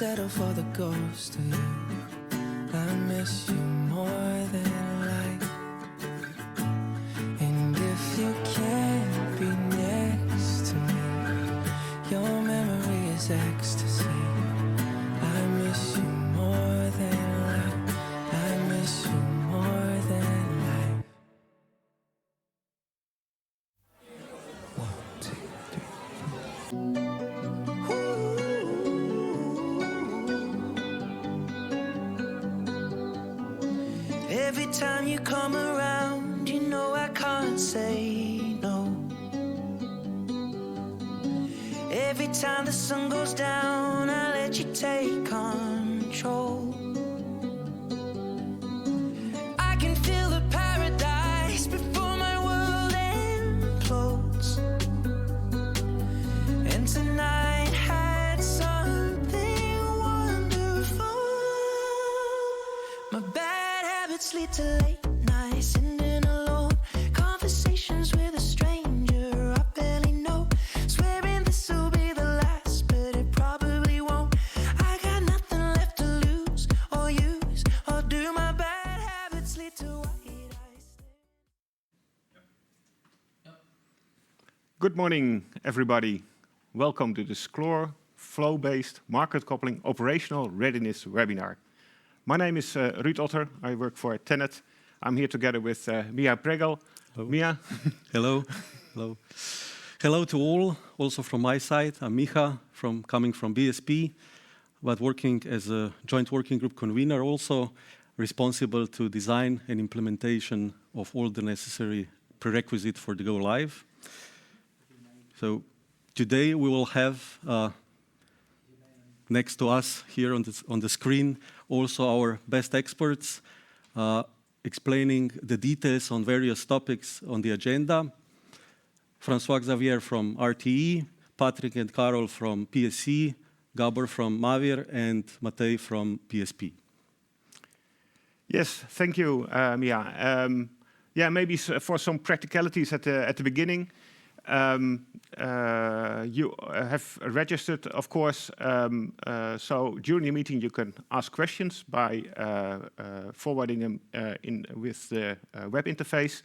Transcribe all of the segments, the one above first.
settle for the ghost of you. I miss you more than life. And if you can't be next to me, your memory is ecstasy. I miss you more than life. I miss you more than life. 1, 2, 3, 4. Every time you come around, you know I can't say no. Every time the sun goes down, I let you take control. I can feel the paradise before my world implodes. And tonight had something wonderful. My bad habits lead to late nights, sitting alone, conversations with a stranger I barely know, swearing this will be the last, but it probably won't. I got nothing left to lose or use, or do my bad habits lead to white eyes? Good morning, everybody. Welcome to the SCLOR Flow-Based Market Coupling Operational Readiness webinar. My name is Ruud Otter. I work for Tenet. I'm here together with Mia Pregel. Hello. Mia. Hello. Hello. Hello to all, also from my side. I'm Micha, coming from BSP, but working as a joint working group convener, also responsible to design and implementation of all the necessary prerequisites for the go live. So today we will have next to us here on the screen also our best experts explaining the details on various topics on the agenda. François Xavier from RTE, Patrick and Carol from PSC, Gabor from Mavir, and Matej from PSP. Yes, thank you, Mia. Yeah, maybe for some practicalities at the beginning. You have registered, of course, so during the meeting you can ask questions by forwarding them in with the web interface.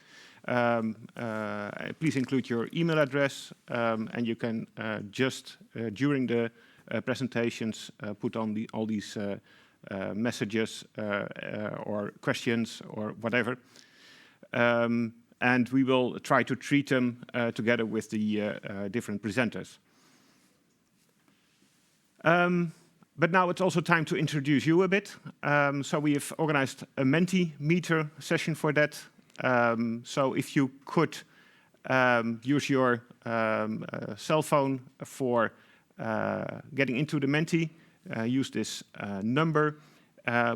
Please include your email address, and you can just during the presentations put on all these messages or questions or whatever. And we will try to treat them together with the different presenters. But now it's also time to introduce you a bit. So we have organized a Mentimeter session for that. So if you could use your cell phone for getting into the Menti, use this number.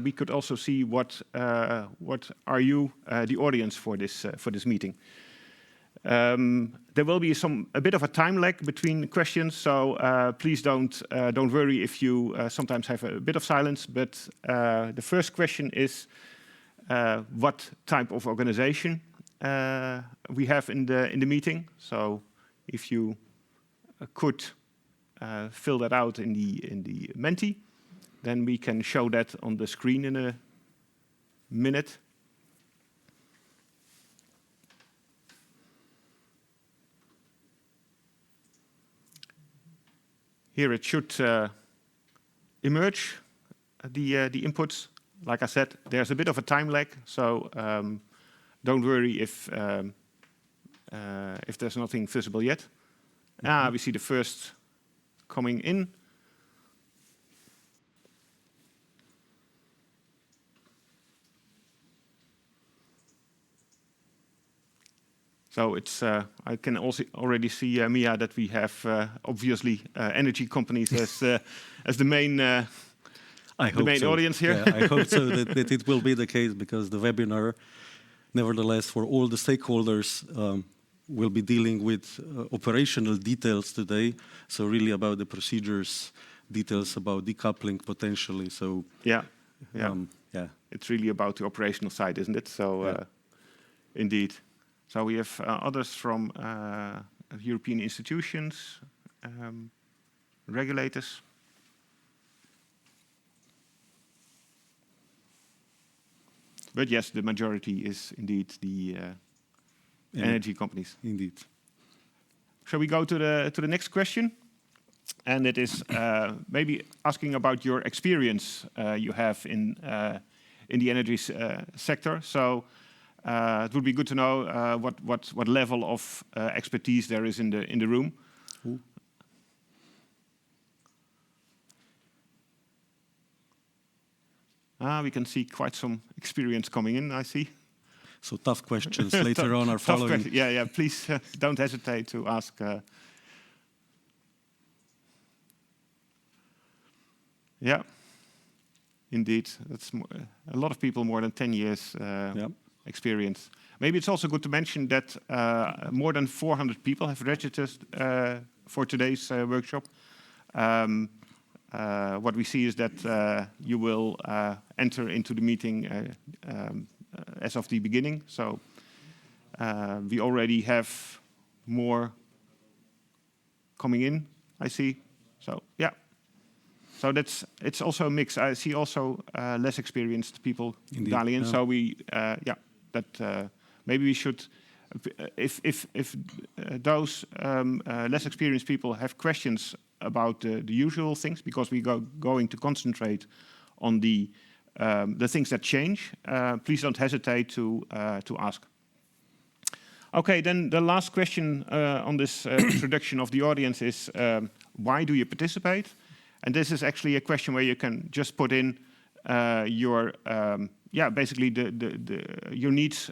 We could also see what are you, the audience for this meeting. There will be a bit of a time lag between questions, so please don't worry if you sometimes have a bit of silence. But the first question is what type of organization we have in the meeting. So if you could fill that out in the Menti. Then we can show that on the screen in a minute. Here it should emerge, the inputs. Like I said, there's a bit of a time lag, so don't worry if there's nothing visible yet. We see the first coming in. So it's I can also already see, Mia, that we have obviously energy companies as the main audience here. Yeah, I hope so that it will be the case, because the webinar, nevertheless, for all the stakeholders, will be dealing with operational details today. So really about the procedures, details about decoupling potentially. So yeah. It's really about the operational side, isn't it? So indeed. So we have others from European institutions, regulators. But yes, the majority is indeed the energy companies. Indeed. Shall we go to the next question? And it is maybe asking about your experience you have in the energy sector. So it would be good to know what level of expertise there is in the room. Ooh. We can see quite some experience coming in, I see. So tough questions later on are following. Yeah. Please don't hesitate to ask. Yeah, indeed. That's a lot of people, more than 10 years experience. Maybe it's also good to mention that more than 400 people have registered for today's workshop. What we see is that you will enter into the meeting as of the beginning. So we already have more coming in, I see. So yeah. So it's also a mix. I see also less experienced people dialing in. So we maybe we should, if those less experienced people have questions about the usual things, because we going to concentrate on the things that change. Please don't hesitate to ask. Okay, then the last question on this introduction of the audience is why do you participate? And this is actually a question where you can just put in your basically your needs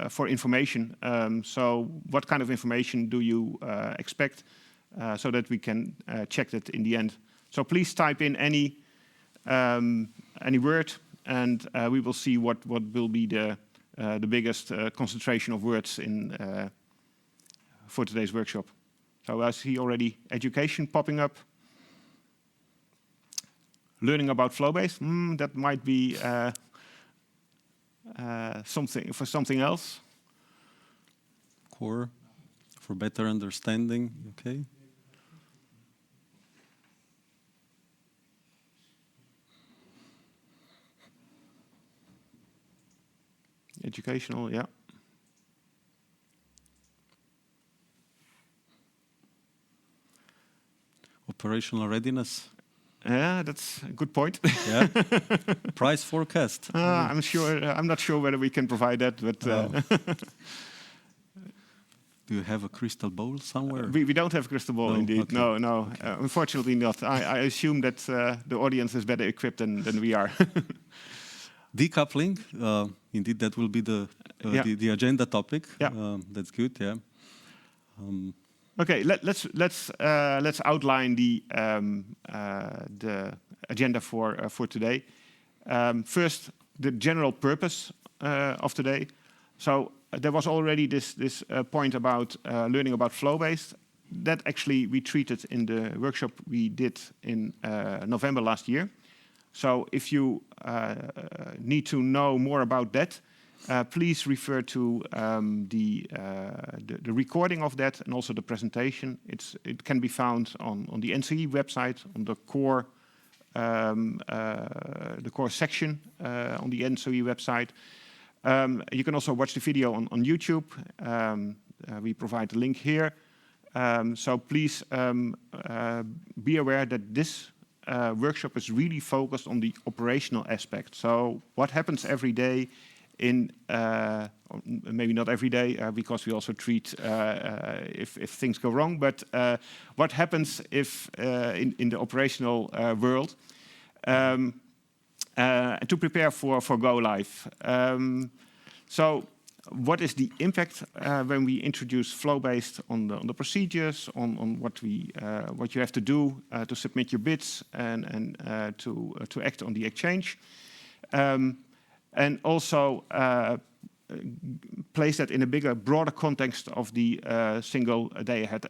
for information. So what kind of information do you expect, so that we can check that in the end. So please type in any word, and we will see what will be the biggest concentration of words in for today's workshop. So I see already education popping up. Learning about flow-based, that might be something else. Core, for better understanding, okay. Educational, yeah. Operational readiness. Yeah, that's a good point. Yeah. Price forecast. I'm not sure whether we can provide that, but do you have a crystal ball somewhere? We don't have a crystal ball, indeed. Okay. No, unfortunately not. I assume that the audience is better equipped than we are. Decoupling, indeed, that will be the agenda topic. Yeah. That's good. Yeah. Okay, let's outline the agenda for today. First, the general purpose of today. So there was already this point about learning about flow-based. That actually we treated in the workshop we did in November last year. So if you need to know more about that, please refer to the recording of that and also the presentation. It can be found on the ENTSO-E website, on the core section on the ENTSO-E website. You can also watch the video on YouTube. We provide the link here. So please be aware that this workshop is really focused on the operational aspect. So what happens every day in, maybe not every day, because we also treat if things go wrong, but what happens if in the operational world to prepare for go live. So what is the impact when we introduce flow-based on the procedures, on what you have to do to submit your bids and to act on the exchange, and also place that in a bigger, broader context of the single day-ahead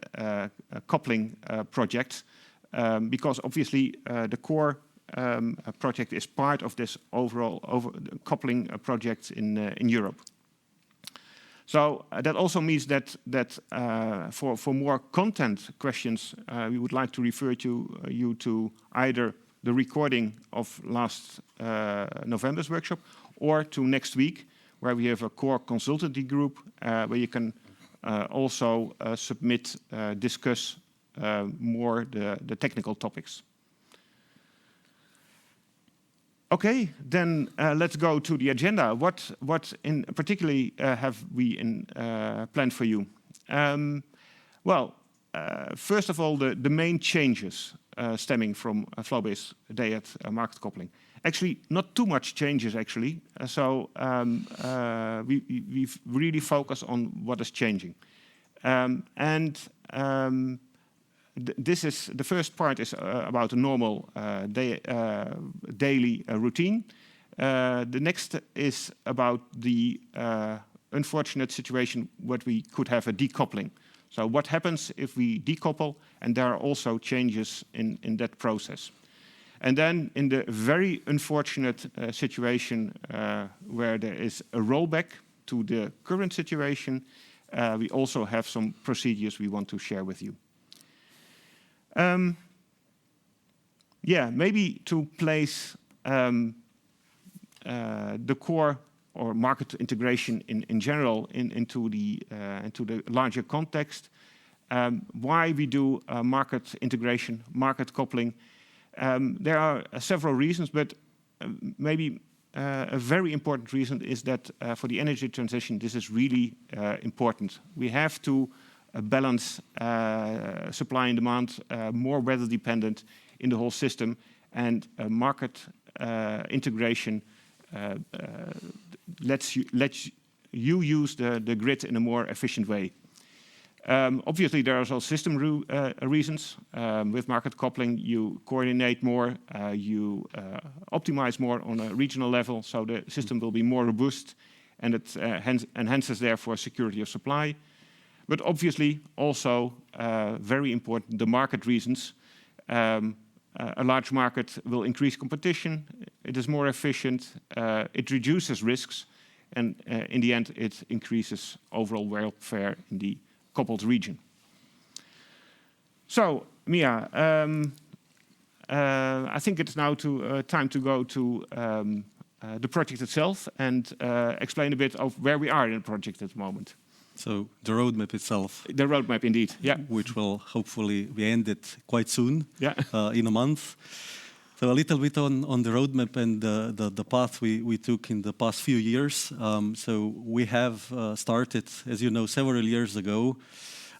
coupling project, because obviously the core project is part of this overall coupling project in Europe. So that also means that for more content questions, we would like to refer you to either the recording of last November's workshop or to next week, where we have a core consultancy group, where you can also submit, discuss more the technical topics. Okay, then let's go to the agenda. What in particularly have we planned for you? First of all, the main changes stemming from flow-based day-ahead market coupling. Actually, not too much changes, actually. We've really focused on what is changing. This is the first part is about a normal daily routine. The next is about the unfortunate situation what we could have a decoupling. So what happens if we decouple, and there are also changes in that process. And then in the very unfortunate situation where there is a rollback to the current situation, we also have some procedures we want to share with you. Maybe to place the core or market integration in general into the larger context. Why we do market integration, market coupling. There are several reasons, but maybe a very important reason is that for the energy transition, this is really important. We have to balance supply and demand, more weather dependent in the whole system, and market integration lets you use the grid in a more efficient way. Obviously, there are also system reasons. With market coupling, you coordinate more, you optimize more on a regional level, so the system will be more robust, and it enhances, therefore, security of supply. But obviously, also very important, the market reasons. A large market will increase competition, it is more efficient, it reduces risks, and in the end, it increases overall welfare in the coupled region. So, Mia, I think it's now time to go to the project itself and explain a bit of where we are in the project at the moment. So the roadmap itself. The roadmap, indeed, yeah. Which will hopefully be ended quite soon, yeah. In a month. So a little bit on the roadmap and the path we took in the past few years. So we have started, as you know, several years ago,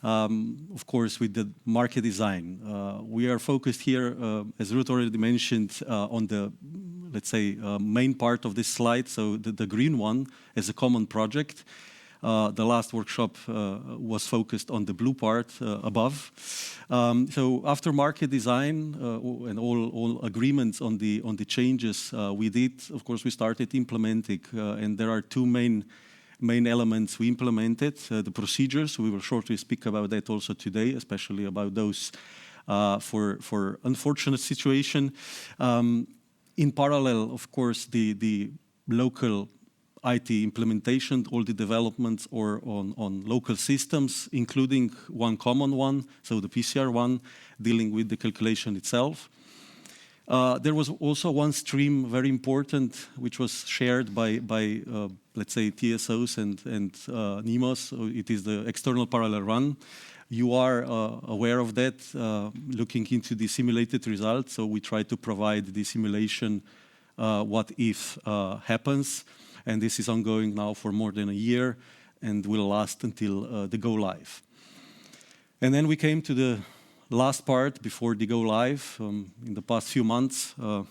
of course, with the market design. We are focused here, as Ruth already mentioned, on the, let's say, main part of this slide, so the green one as a common project. The last workshop was focused on the blue part above. So after market design and all agreements on the changes we did, of course, we started implementing, and there are two main elements we implemented. The procedures, we will shortly speak about that also today, especially about those for unfortunate situation. In parallel, of course, the local IT implementation, all the developments or on local systems, including one common one, so the PCR one, dealing with the calculation itself. There was also one stream, very important, which was shared by let's say, TSOs and NEMOs. So it is the external parallel run. You are aware of that, looking into the simulated results. So we try to provide the simulation, what if happens. And this is ongoing now for more than a year and will last until the go live. And then we came to the last part before the go live. In the past few months, I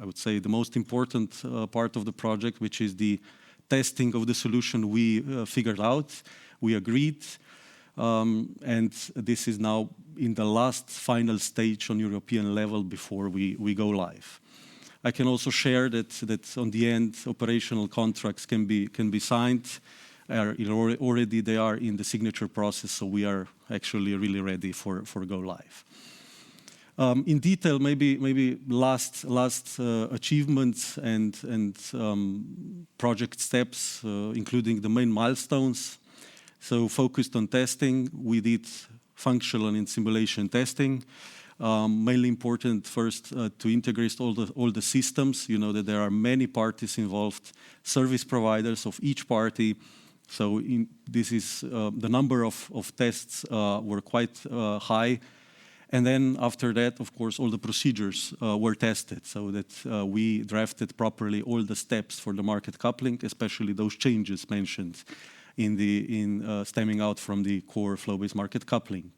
would say the most important part of the project, which is the testing of the solution we figured out, we agreed. And this is now in the last final stage on European level before we go live. I can also share that on the end, operational contracts can be signed. Already they are in the signature process, so we are actually really ready for go live. In detail, maybe last achievements and project steps, including the main milestones. So focused on testing, we did functional and simulation testing. Mainly important first to integrate all the systems. You know that there are many parties involved, service providers of each party. So this is the number of tests were quite high. And then after that, of course, all the procedures were tested so that we drafted properly all the steps for the market coupling, especially those changes mentioned in stemming out from the core flow-based market coupling.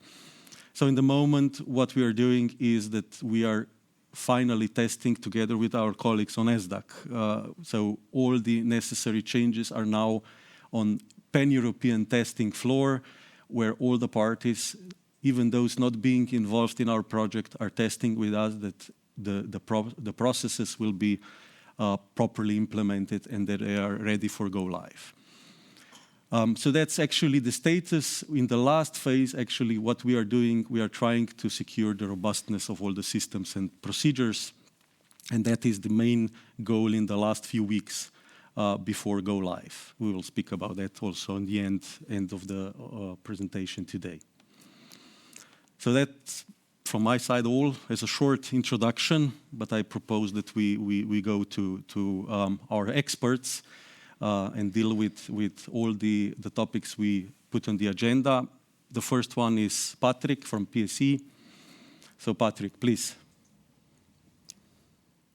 So in the moment, what we are doing is that we are finally testing together with our colleagues on SDAC. So all the necessary changes are now on pan-European testing floor, where all the parties, even those not being involved in our project, are testing with us that the processes will be properly implemented and that they are ready for go live. So that's actually the status. In the last phase, actually, what we are doing, we are trying to secure the robustness of all the systems and procedures, and that is the main goal in the last few weeks before go live. We will speak about that also in the end of the presentation today. So that's from my side all as a short introduction, but I propose that we go to our experts and deal with all the topics we put on the agenda. The first one is Patrick from PSE. So Patrick, please.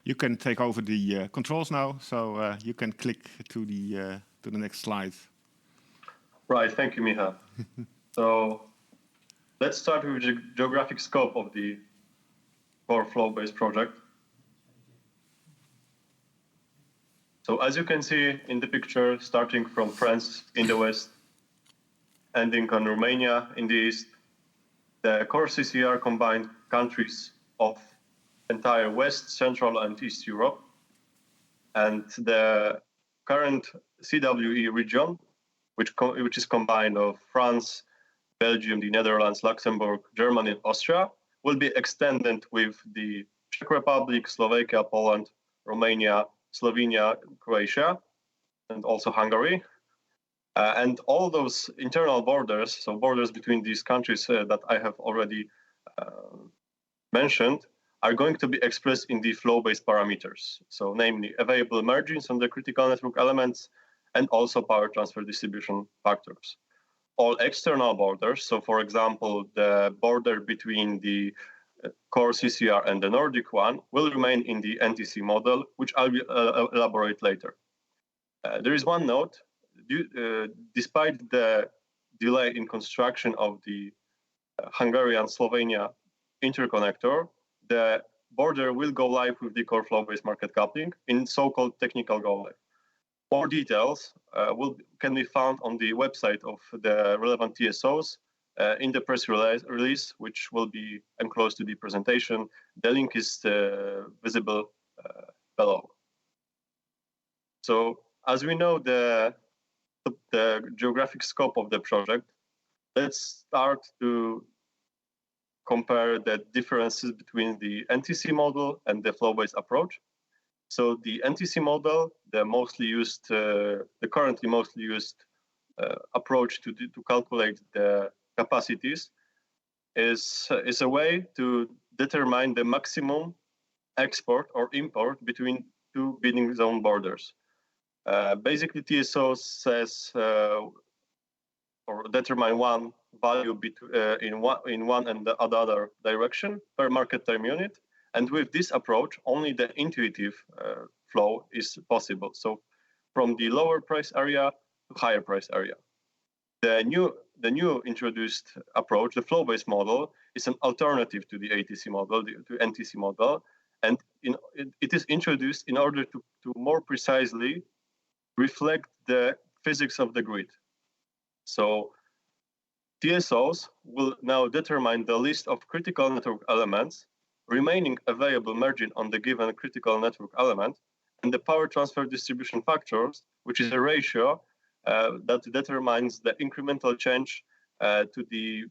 You can take over the controls now, so you can click to the next slide. Right, thank you, Miha. So let's start with the geographic scope of the core flow-based project. So as you can see in the picture, starting from France in the west, ending on Romania in the east, the core CCR combined countries of entire West, Central, and East Europe. And the current CWE region, which is combined of France, Belgium, the Netherlands, Luxembourg, Germany, and Austria, will be extended with the Czech Republic, Slovakia, Poland, Romania, Slovenia, Croatia, and also Hungary. And all those internal borders, so borders between these countries that I have already mentioned, are going to be expressed in the flow-based parameters. So namely available margins on the critical network elements and also power transfer distribution factors. All external borders, so for example, the border between the core CCR and the Nordic one, will remain in the NTC model, which I will elaborate later. There is one note. Despite the delay in construction of the Hungarian-Slovenia interconnector, the border will go live with the core flow-based market coupling in so-called technical go live. More details can be found on the website of the relevant TSOs in the press release, which will be enclosed to the presentation. The link is visible below. So as we know the geographic scope of the project, let's start to compare the differences between the NTC model and the flow-based approach. So the NTC model, the currently mostly used approach to calculate the capacities, is a way to determine the maximum export or import between two bidding zone borders. Basically, TSO says or determine one value in one and the other direction per market time unit. And with this approach, only the intuitive flow is possible. So from the lower price area to higher price area. The new introduced approach, the flow-based model, is an alternative to the ATC model, to NTC model. And it is introduced in order to more precisely reflect the physics of the grid. So TSOs will now determine the list of critical network elements, remaining available margin on the given critical network element, and the power transfer distribution factors, which is a ratio that determines the incremental change to the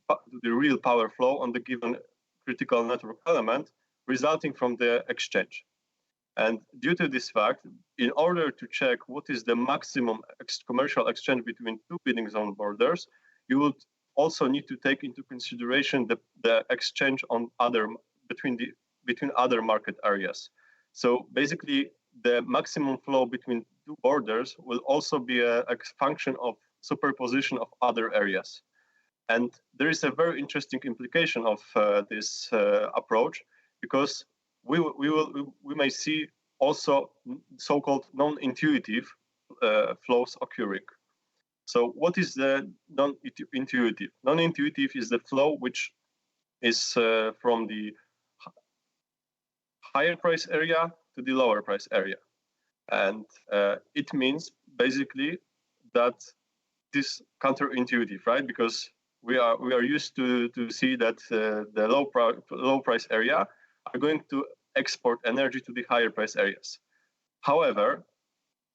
real power flow on the given critical network element resulting from the exchange. And due to this fact, in order to check what is the maximum commercial exchange between two bidding zone borders, you would also need to take into consideration the exchange on other between other market areas. So basically, the maximum flow between two borders will also be a function of superposition of other areas. And there is a very interesting implication of this approach, because we may see also so-called non-intuitive flows occurring. So what is the non-intuitive? Non-intuitive is the flow which is from the higher price area to the lower price area. And it means basically that this counterintuitive, right? Because we are used to see that the low price area are going to export energy to the higher price areas. However,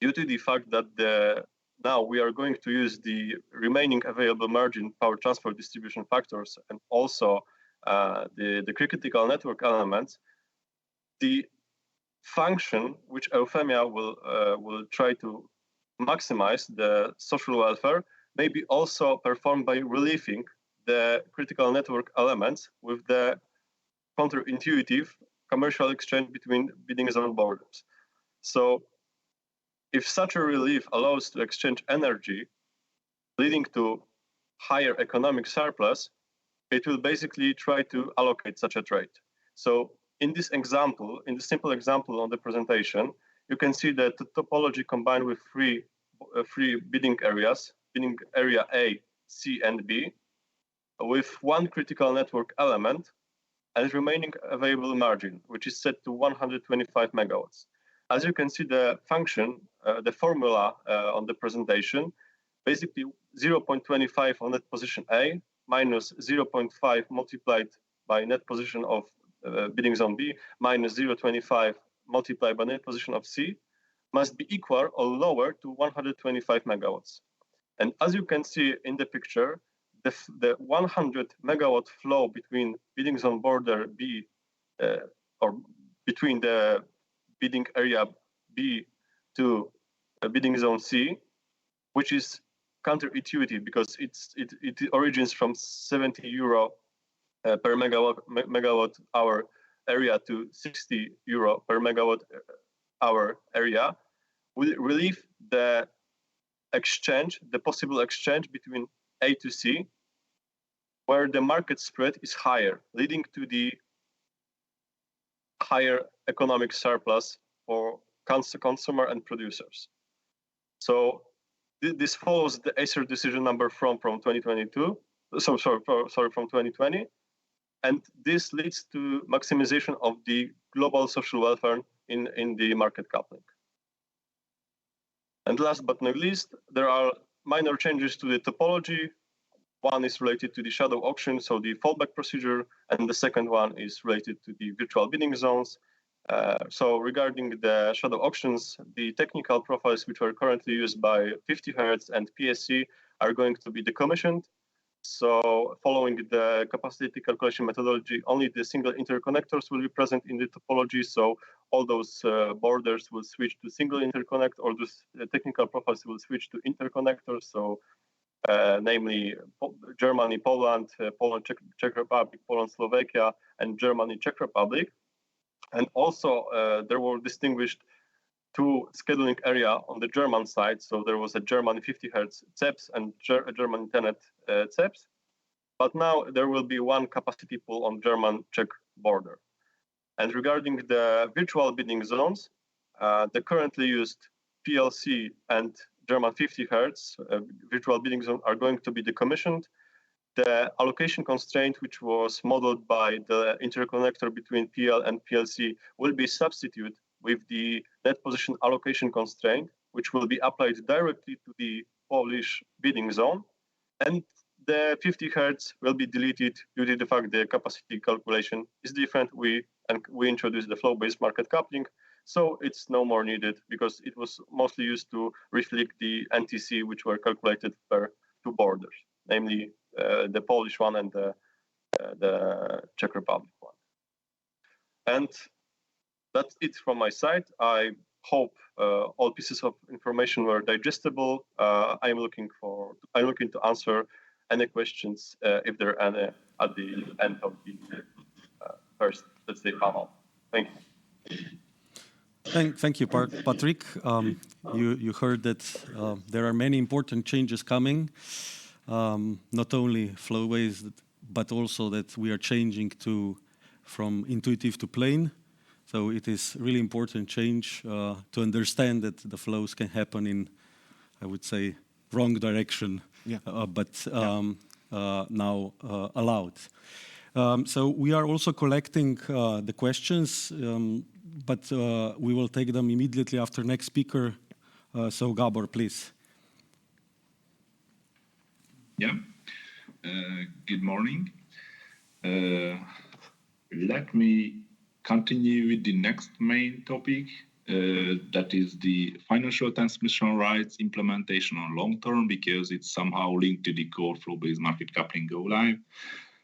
due to the fact that now we are going to use the remaining available margin power transfer distribution factors and also the critical network elements, the function which Euphemia will try to maximize the social welfare may be also performed by relieving the critical network elements with the counterintuitive commercial exchange between bidding zone borders. So if such a relief allows to exchange energy, leading to higher economic surplus, it will basically try to allocate such a trade. So in this example, in the simple example on the presentation, you can see that the topology combined with three bidding areas, bidding area A, C, and B, with one critical network element and remaining available margin, which is set to 125 megawatts. As you can see, the function, the formula on the presentation, basically 0.25 on net position A minus 0.5 multiplied by net position of bidding zone B minus 0.25 multiplied by net position of C must be equal or lower to 125 megawatts. And as you can see in the picture, the 100 megawatt flow between bidding zone border B or between the bidding area B to bidding zone C, which is counterintuitive because it origins from 70 euro per megawatt hour area to 60 euro per megawatt hour area, will relieve the exchange, the possible exchange between A to C, where the market spread is higher, leading to the higher economic surplus for consumer and producers. So this follows the Acer decision number from 2022. From 2020, and this leads to maximization of the global social welfare in the market coupling. And last but not least, there are minor changes to the topology. One is related to the shadow auction, so the fallback procedure, and the second one is related to the virtual bidding zones. So regarding the shadow auctions, the technical profiles which are currently used by 50 Hz and PSC are going to be decommissioned. So following the capacity calculation methodology, only the single interconnectors will be present in the topology. So all those borders will switch to single interconnect, or those technical profiles will switch to interconnectors. So namely Germany, Poland, Poland, Czech Republic, Poland, Slovakia, and Germany, Czech Republic. And also there were distinguished two scheduling area on the German side. So there was a German 50 Hz CEPS and a German Tenet CEPS. But now there will be one capacity pool on German-Czech border. And regarding the virtual bidding zones, the currently used PLC and German 50 Hz virtual bidding zone are going to be decommissioned. The allocation constraint, which was modeled by the interconnector between PL and PLC, will be substituted with the net position allocation constraint, which will be applied directly to the Polish bidding zone. And the 50 Hz will be deleted due to the fact the capacity calculation is different. We introduced the flow-based market coupling, so it's no more needed because it was mostly used to reflect the NTC, which were calculated per two borders, namely the Polish one and the Czech Republic one. And that's it from my side. I hope all pieces of information were digestible. I'm looking to answer any questions if there are any at the end of the first let's say, panel. Thank you. Thank you, Patrick. You heard that there are many important changes coming, not only flow-based, but also that we are changing from intuitive to plain. So it is really important change to understand that the flows can happen in, I would say, wrong direction, but now allowed. So we are also collecting the questions, but we will take them immediately after next speaker. So Gabor, please. Yeah. Good morning. Let me continue with the next main topic, that is the financial transmission rights implementation on long term, because it's somehow linked to the core flow-based market coupling go live.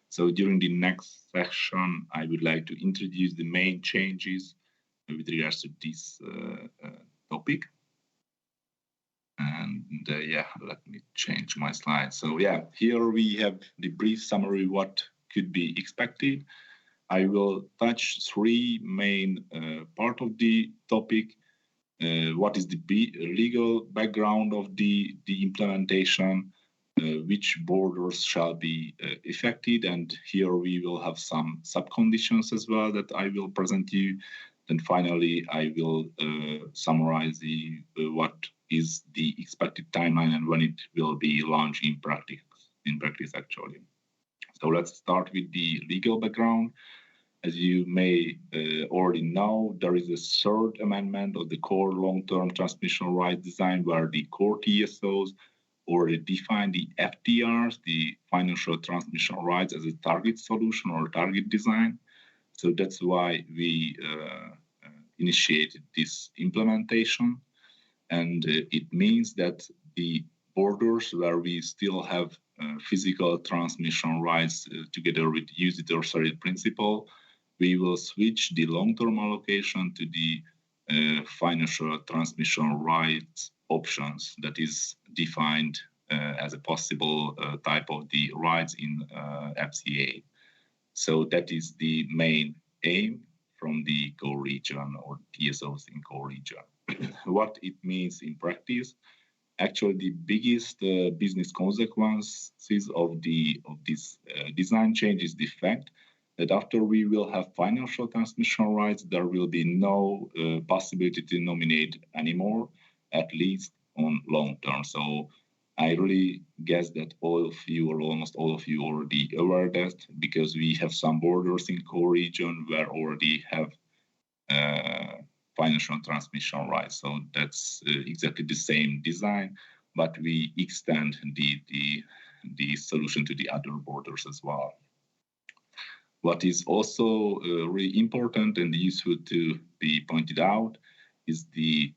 So during the next section, I would like to introduce the main changes with regards to this topic. And yeah, let me change my slide. So yeah, here we have the brief summary what could be expected. I will touch three main part of the topic. What is the legal background of the implementation, which borders shall be affected, and here we will have some sub-conditions as well that I will present you. Then finally, I will summarize what is the expected timeline and when it will be launched in practice actually. So let's start with the legal background. As you may already know, there is a third amendment of the core long-term transmission right design where the core TSOs already define the FTRs, the financial transmission rights, as a target solution or target design. So that's why we initiated this implementation. And it means that the borders where we still have physical transmission rights together with use-it-or-sell principle, we will switch the long-term allocation to the financial transmission rights options that is defined as a possible type of the rights in FCA. So that is the main aim from the core region or TSOs in core region. What it means in practice, actually the biggest business consequences of this design change is the fact that after we will have financial transmission rights, there will be no possibility to nominate anymore, at least on long term. So I really guess that all of you or almost all of you already aware that, because we have some borders in core region where already have financial transmission rights. So that's exactly the same design, but we extend the solution to the other borders as well. What is also really important and useful to be pointed out is the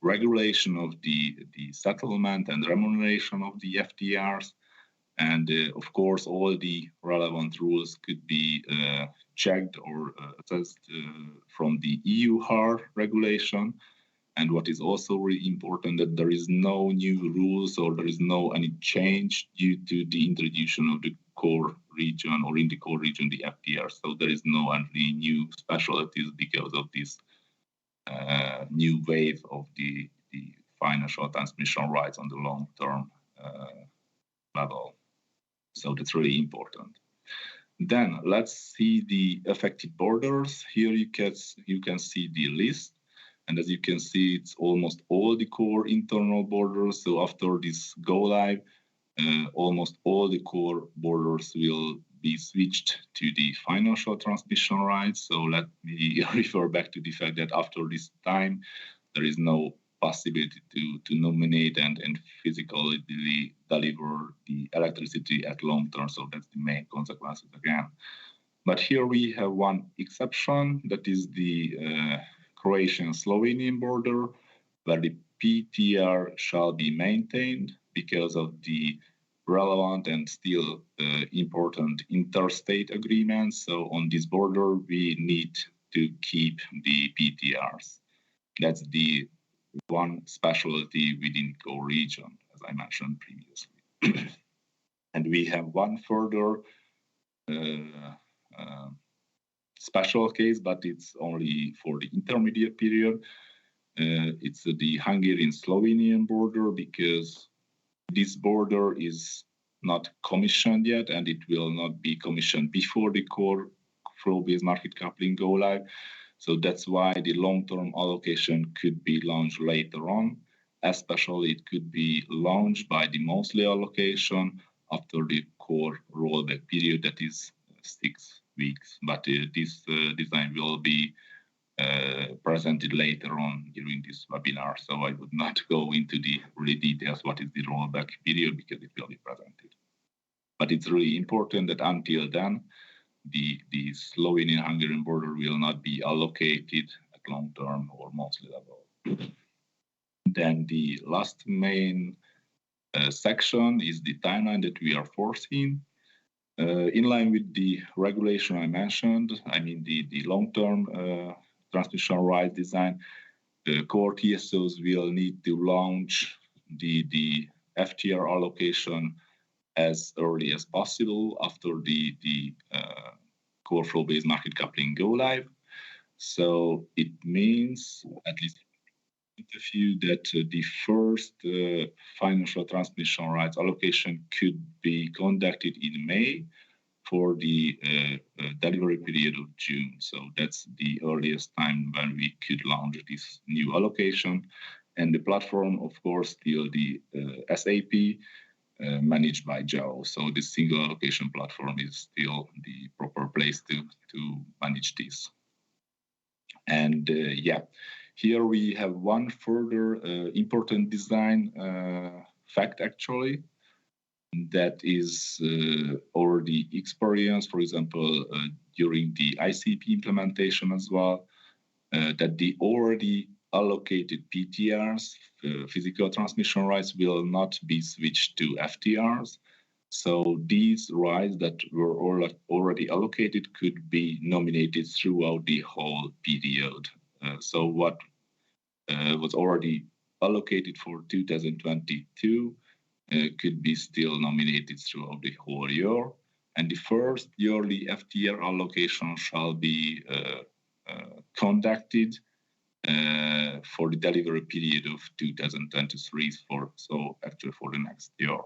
regulation of the settlement and remuneration of the FTRs. And of course, all the relevant rules could be checked or assessed from the EU HAR regulation. And what is also really important, that there is no new rules or there is no any change due to the introduction of the core region or in the core region, the FTR. So there is no any new specialties because of this new wave of the financial transmission rights on the long-term level. So that's really important. Then let's see the affected borders. Here you can see the list. And as you can see, it's almost all the core internal borders. So after this go live, almost all the core borders will be switched to the financial transmission rights. So let me refer back to the fact that after this time, there is no possibility to nominate and physically deliver the electricity at long term. So that's the main consequences again. But here we have one exception, that is the Croatian-Slovenian border, where the PTR shall be maintained because of the relevant and still important interstate agreements. So on this border, we need to keep the PTRs. That's the one specialty within core region, as I mentioned previously. And we have one further special case, but it's only for the intermediate period. It's the Hungarian-Slovenian border, because this border is not commissioned yet, and it will not be commissioned before the core flow-based market coupling go live. So that's why the long-term allocation could be launched later on. Especially it could be launched by the monthly allocation after the core rollback period, that is 6 weeks. But this design will be presented later on during this webinar. So I would not go into the really details what is the rollback period, because it will be presented. But it's really important that until then, the Slovenian-Hungarian border will not be allocated at long-term or monthly level. Then the last main section is the timeline that we are foreseeing. In line with the regulation I mentioned, I mean the long-term transmission right design, the core TSOs will need to launch the FTR allocation as early as possible after the core flow-based market coupling go live. So it means, at least interview, that the first financial transmission rights allocation could be conducted in May for the delivery period of June. So that's the earliest time when we could launch this new allocation. And the platform, of course, still the SAP managed by JAO. So the single allocation platform is still the proper place to manage this. And yeah, here we have one further important design fact, actually, that is already experienced, for example, during the ICP implementation as well, that the already allocated PTRs, physical transmission rights, will not be switched to FTRs. So these rights that were already allocated could be nominated throughout the whole period. So what was already allocated for 2022 could be still nominated throughout the whole year. And the first yearly FTR allocation shall be conducted for the delivery period of 2023, so actually for the next year.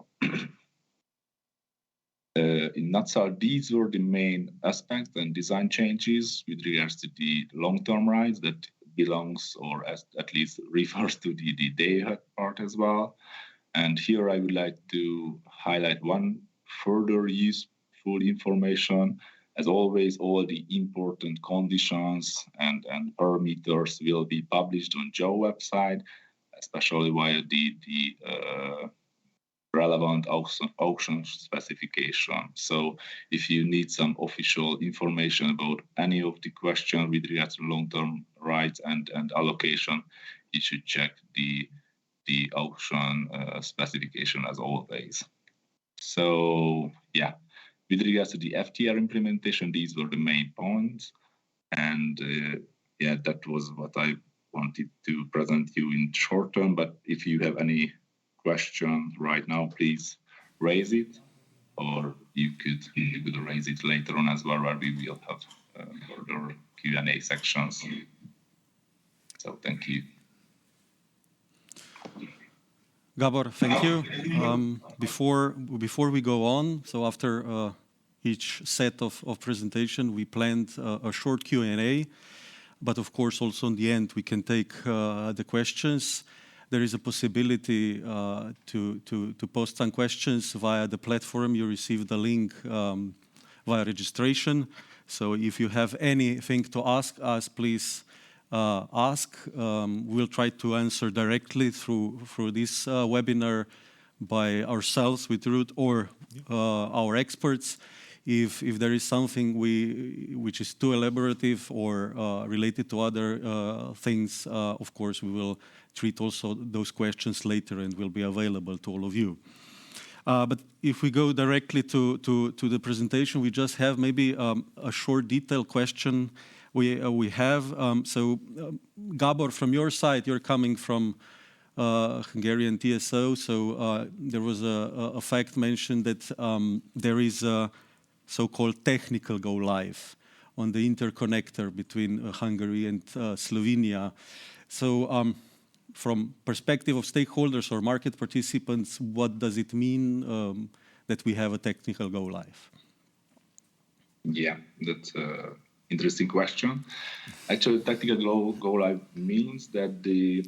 In nutshell, these were the main aspects and design changes with regards to the long-term rights that belongs, or at least refers to the day-ahead part as well. And here I would like to highlight one further useful information. As always, all the important conditions and parameters will be published on JAO website, especially via the relevant auction specification. So if you need some official information about any of the questions with regards to long-term rights and allocation, you should check the auction specification as always. So yeah, with regards to the FTR implementation, these were the main points. And yeah, that was what I wanted to present you in short term. But if you have any question right now, please raise it, or you could raise it later on as well, where we will have further Q&A sections. So thank you. Gabor, thank you. Before we go on, so after each set of presentation, we planned a short Q&A, but of course also in the end we can take the questions. There is a possibility to post some questions via the platform. You received the link via registration. So if you have anything to ask us, please ask. We'll try to answer directly through this webinar by ourselves with Ruth or our experts. If there is something which is too elaborative or related to other things, of course, we will treat also those questions later and will be available to all of you. But if we go directly to the presentation, we just have maybe a short detailed question we have. So Gabor, from your side, you're coming from Hungarian TSO, so there was a fact mentioned that there is a so-called technical go live on the interconnector between Hungary and Slovenia. So from perspective of stakeholders or market participants, what does it mean that we have a technical go live? Yeah, that's an interesting question. Actually, technical go live means that the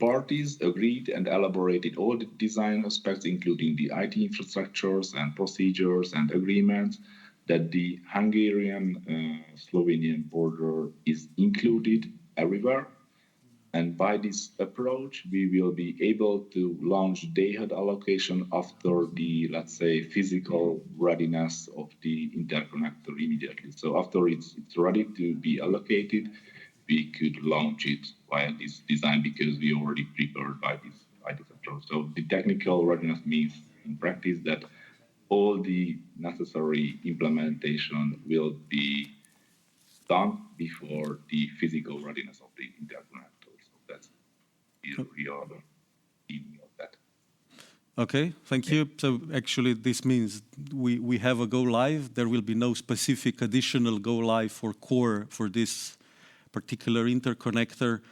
parties agreed and elaborated all the design aspects, including the IT infrastructures and procedures and agreements, that the Hungarian-Slovenian border is included everywhere. And by this approach, we will be able to launch day-ahead allocation after the, let's say, physical readiness of the interconnector immediately. So after it's ready to be allocated, we could launch it via this design because we already prepared by this approach. So the technical readiness means in practice that all the necessary implementation will be done before the physical readiness of the interconnector. So that's the real meaning of that. Okay, thank you. So actually this means we have a go live. There will be no specific additional go live for core for this particular interconnector,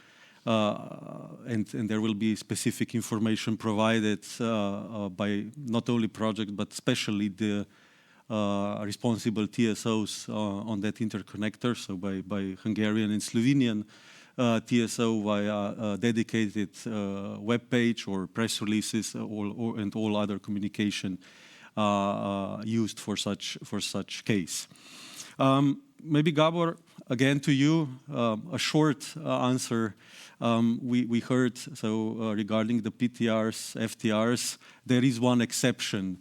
and there will be specific information provided by not only project but especially the responsible TSOs on that interconnector, so by Hungarian and Slovenian TSO via a dedicated web page or press releases and all other communication used for such case. Maybe Gabor, again to you, a short answer. We heard regarding the PTRs, FTRs, there is one exception.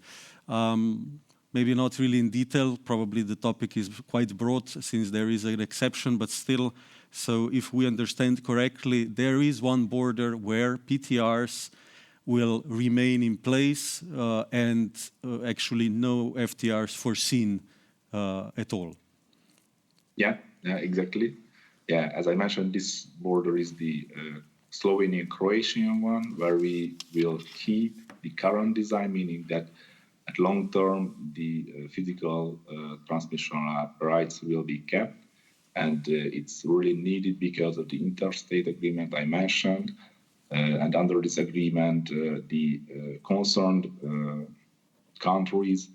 Maybe not really in detail, probably the topic is quite broad since there is an exception, but still, so if we understand correctly, there is one border where PTRs will remain in place and actually no FTRs foreseen at all. Yeah, exactly. Yeah, as I mentioned, this border is the Slovenian-Croatian one, where we will keep the current design, meaning that at long term, the physical transmission rights will be kept. And it's really needed because of the interstate agreement I mentioned. And under this agreement, the concerned countries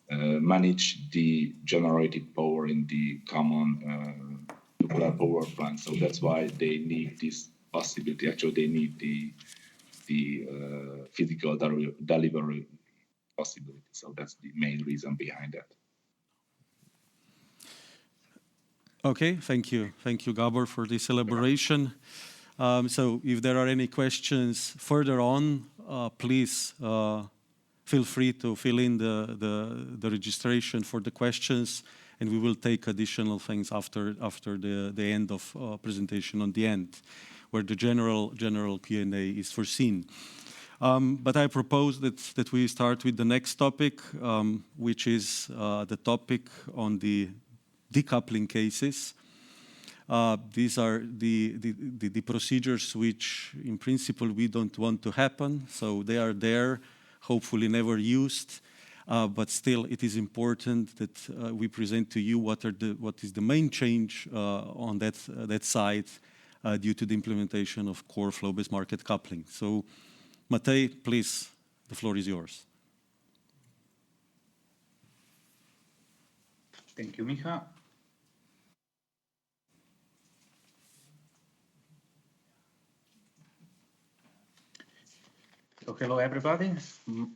manage the generated power in the common nuclear power plant. So that's why they need this possibility. Actually, they need the physical delivery possibility. So that's the main reason behind that. Okay, thank you. Thank you, Gabor, for this elaboration. So if there are any questions further on, please feel free to fill in the registration for the questions, and we will take additional things after the end of presentation on the end, where the general Q&A is foreseen. But I propose that we start with the next topic, which is the topic on the decoupling cases. These are the procedures which, in principle, we don't want to happen. So they are there, hopefully never used, but still it is important that we present to you what is the main change on that side due to the implementation of core flow-based market coupling. So, Matej, please, the floor is yours. Thank you, Micha. So hello, everybody.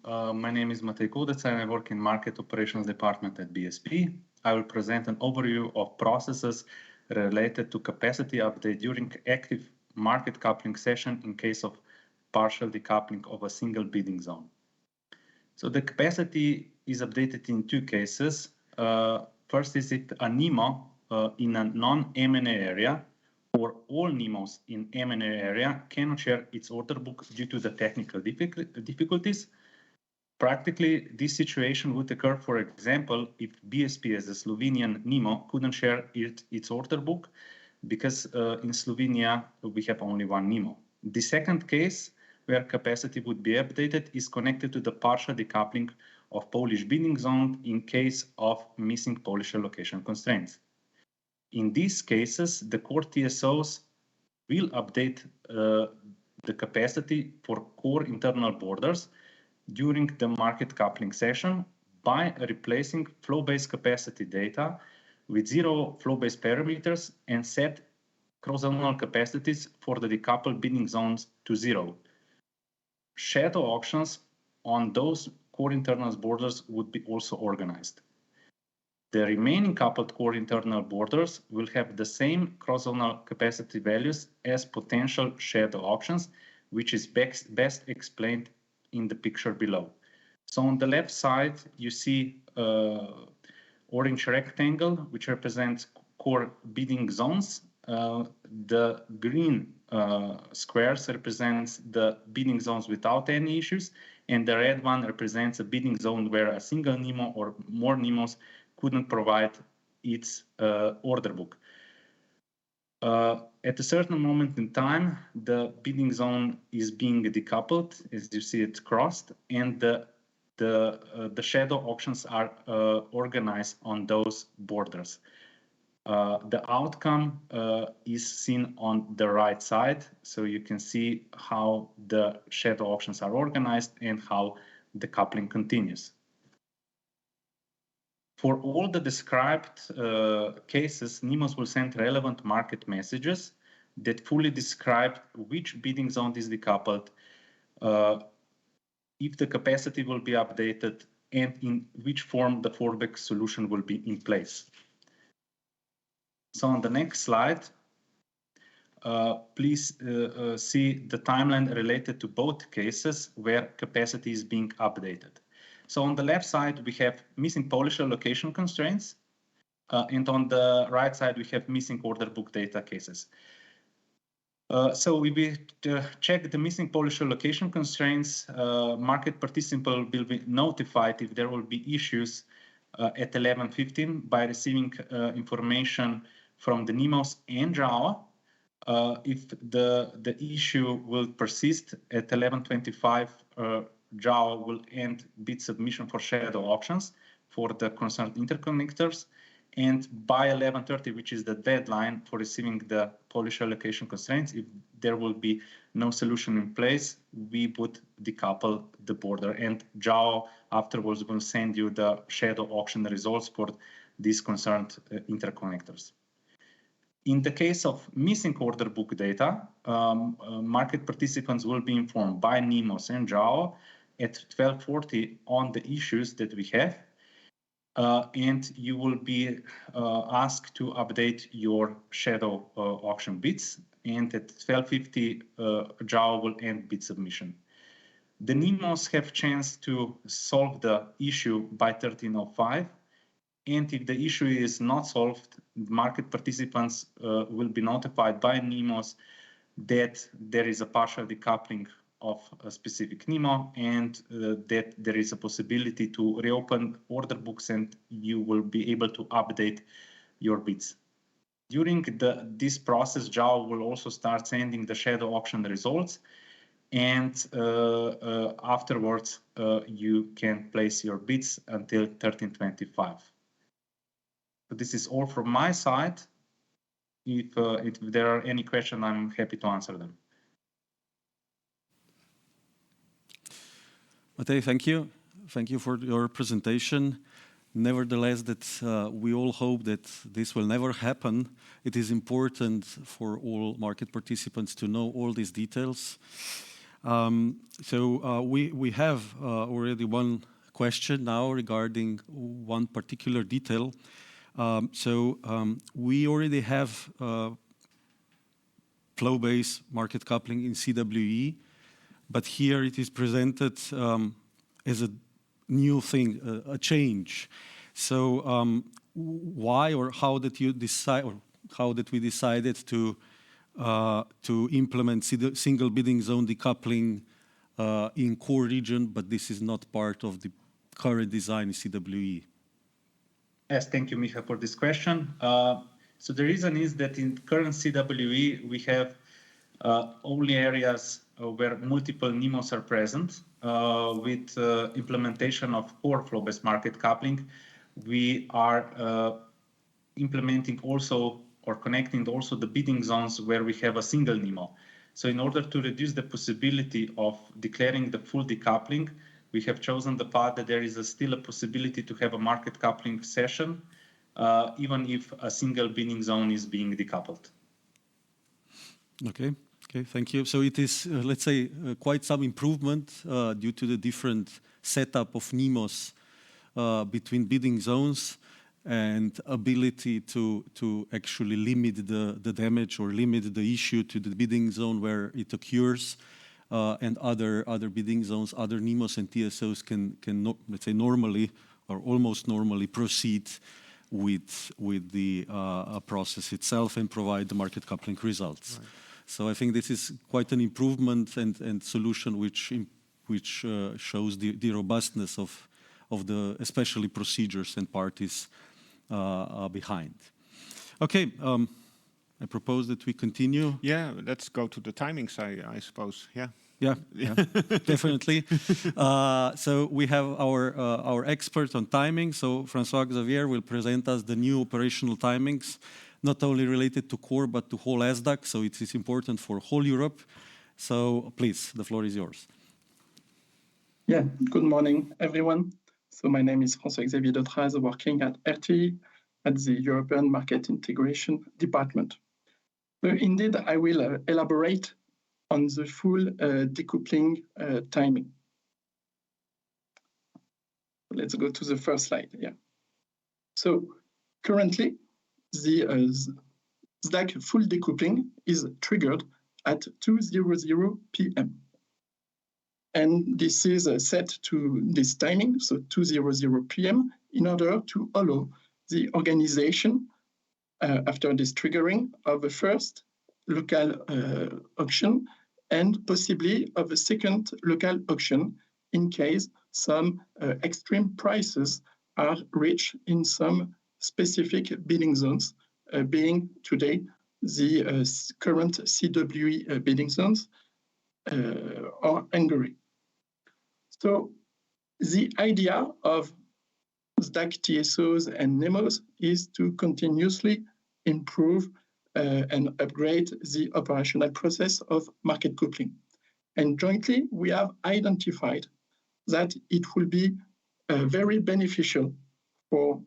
My name is Matej Kudec and I work in Market Operations Department at BSP. I will present an overview of processes related to capacity update during active market coupling session in case of partial decoupling of a single bidding zone. So the capacity is updated in two cases. First is if a NEMO in a non-M&A area or all NEMOs in M&A area cannot share its order book due to the technical difficulties. Practically, this situation would occur, for example, if BSP as a Slovenian NEMO couldn't share its order book because in Slovenia we have only one NEMO. The second case where capacity would be updated is connected to the partial decoupling of Polish bidding zone in case of missing Polish allocation constraints. In these cases, the core TSOs will update the capacity for core internal borders during the market coupling session by replacing flow-based capacity data with zero flow-based parameters and set cross-zonal capacities for the decoupled bidding zones to zero. Shadow auctions on those core internal borders would be also organized. The remaining coupled core internal borders will have the same cross-zonal capacity values as potential shadow auctions, which is best explained in the picture below. So on the left side, you see orange rectangle, which represents core bidding zones. The green squares represents the bidding zones without any issues, and the red one represents a bidding zone where a single NEMO or more NEMOs couldn't provide its order book. At a certain moment in time, the bidding zone is being decoupled, as you see it crossed, and the shadow auctions are organized on those borders. The outcome is seen on the right side, so you can see how the shadow auctions are organized and how the coupling continues. For all the described cases, NEMOs will send relevant market messages that fully describe which bidding zone is decoupled, if the capacity will be updated, and in which form the fallback solution will be in place. So on the next slide, please see the timeline related to both cases where capacity is being updated. So on the left side, we have missing Polish allocation constraints, and on the right side, we have missing order book data cases. So we will check the missing Polish allocation constraints. Market participant will be notified if there will be issues at 11:15 by receiving information from the NEMOs and JAWA. If the issue will persist at 11:25, JAWA will end bid submission for shadow auctions for the concerned interconnectors. And by 11:30, which is the deadline for receiving the Polish allocation constraints, if there will be no solution in place, we would decouple the border. And JAWA afterwards will send you the shadow auction results for these concerned interconnectors. In the case of missing order book data, market participants will be informed by NEMOs and JAWA at 12:40 on the issues that we have. And you will be asked to update your shadow auction bids. And at 12:50, JAWA will end bid submission. The NEMOs have chance to solve the issue by 13:05. And if the issue is not solved, market participants will be notified by NEMOs that there is a partial decoupling of a specific NEMO and that there is a possibility to reopen order books and you will be able to update your bids. During this process, JAWA will also start sending the shadow auction results, and afterwards you can place your bids until 13:25. So this is all from my side. If there are any questions, I'm happy to answer them. Matej, thank you. Thank you for your presentation. Nevertheless, that we all hope that this will never happen. It is important for all market participants to know all these details. We have already one question now regarding one particular detail. We already have flow-based market coupling in CWE, but here it is presented as a new thing, a change. So why or how did you decide, or how did we decided to implement single bidding zone decoupling in core region, but this is not part of the current design in CWE? Yes, thank you, Micha, for this question. So the reason is that in current CWE, we have only areas where multiple NEMOs are present. With implementation of core flow-based market coupling, we are implementing also or connecting also the bidding zones where we have a single NEMO. So in order to reduce the possibility of declaring the full decoupling, we have chosen the path that there is still a possibility to have a market coupling session, even if a single bidding zone is being decoupled. Okay, thank you. So it is, let's say, quite some improvement due to the different setup of NEMOs between bidding zones and ability to actually limit the damage or limit the issue to the bidding zone where it occurs, and other bidding zones, other NEMOs and TSOs can let's say normally or almost normally proceed with the process itself and provide the market coupling results. Right. So I think this is quite an improvement and solution which shows the robustness of the especially procedures and parties behind. Okay, I propose that we continue. Yeah, let's go to the timings, I suppose. Yeah, definitely. So we have our expert on timing. So Francois Xavier will present us the new operational timings, not only related to core but to whole SDAC. So it is important for whole Europe. So please, the floor is yours. Yeah, good morning, everyone. So my name is Francois Xavier Dotraz, working at RTE at the European Market Integration Department. So indeed, I will elaborate on the full decoupling timing. Let's go to the first slide. Yeah. So currently, the SDAC full decoupling is triggered at 2:00 p.m. And this is set to this timing, so 2:00 p.m., in order to allow the organization, after this triggering, of the first local auction and possibly of a second local auction in case some extreme prices are reached in some specific bidding zones, being today the current CWE bidding zones or Hungary. So the idea of SDAC TSOs and NEMOs is to continuously improve and upgrade the operational process of market coupling. And jointly, we have identified that it will be very beneficial for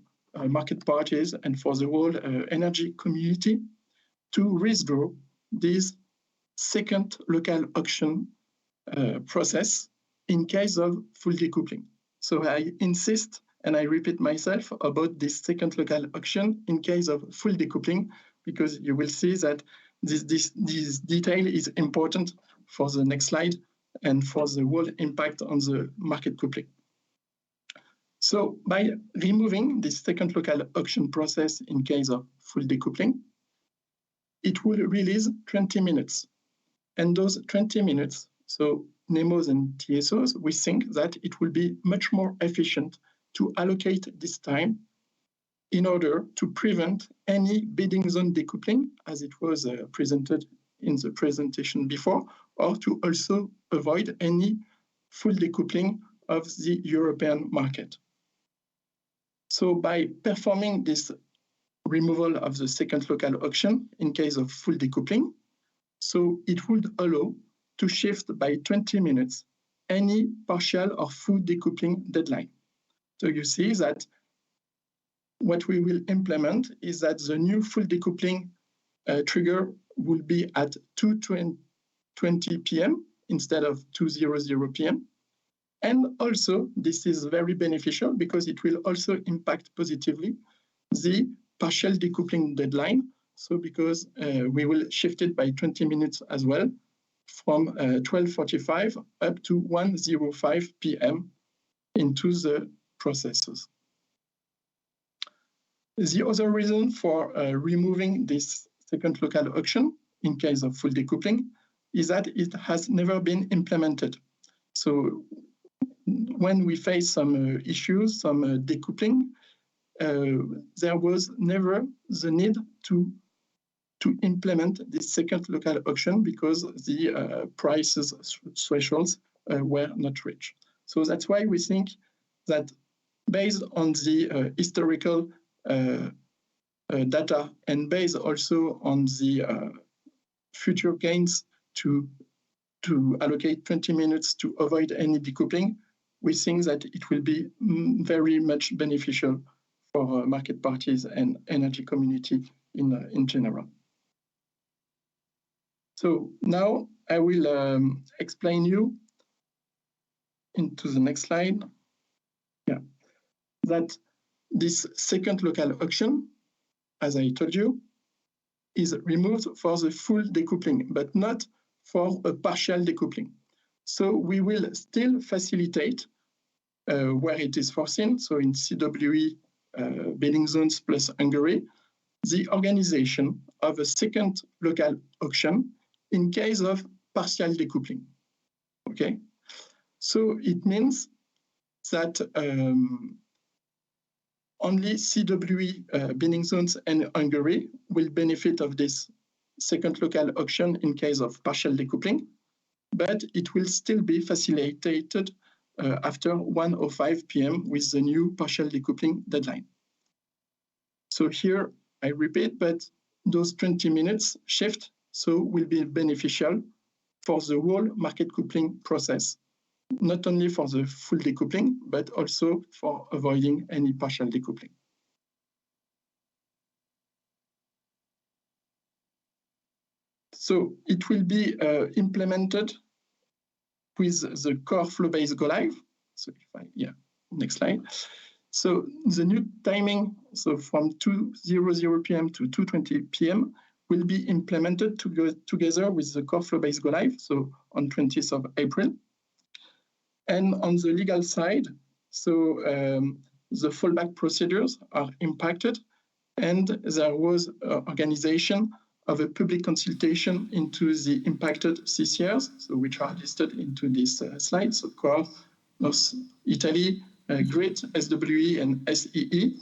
market parties and for the whole energy community to withdraw this second local auction process in case of full decoupling. So I insist and I repeat myself about this second local auction in case of full decoupling, because you will see that this detail is important for the next slide and for the whole impact on the market coupling. So by removing this second local auction process in case of full decoupling, it will release 20 minutes. And those 20 minutes, so NEMOs and TSOs, we think that it will be much more efficient to allocate this time in order to prevent any bidding zone decoupling, as it was presented in the presentation before, or to also avoid any full decoupling of the European market. So by performing this removal of the second local auction in case of full decoupling, so it would allow to shift by 20 minutes any partial or full decoupling deadline. So you see that what we will implement is that the new full decoupling trigger will be at 2:20 p.m. instead of 2:00 p.m. And also, this is very beneficial because it will also impact positively the partial decoupling deadline. So because we will shift it by 20 minutes as well, from 12:45 up to 1:05 p.m. into the processes. The other reason for removing this second local auction in case of full decoupling is that it has never been implemented. So when we face some issues, some decoupling, there was never the need to implement this second local auction because the prices thresholds were not reached. So that's why we think that based on the historical data and based also on the future gains to allocate 20 minutes to avoid any decoupling, we think that it will be very much beneficial for market parties and energy community in general. So now I will explain you into the next slide. Yeah, that this second local auction, as I told you, is removed for the full decoupling, but not for a partial decoupling. So we will still facilitate where it is foreseen, so in CWE bidding zones plus Hungary, the organization of a second local auction in case of partial decoupling. Okay, so it means that only CWE bidding zones and Hungary will benefit of this second local auction in case of partial decoupling, but it will still be facilitated after 1:05 p.m. with the new partial decoupling deadline. So here, I repeat, but those 20 minutes shift will be beneficial for the whole market coupling process, not only for the full decoupling, but also for avoiding any partial decoupling. So it will be implemented with the core flow-based go-live. So next slide. So the new timing, so from 2:00 p.m. to 2:20 p.m. will be implemented together with the core flow-based go-live, so on 20th of April. And on the legal side, so the fallback procedures are impacted, and there was organization of a public consultation into the impacted CCRs, so which are listed into this slide, so core, North Italy, GRID, SWE, and SEE,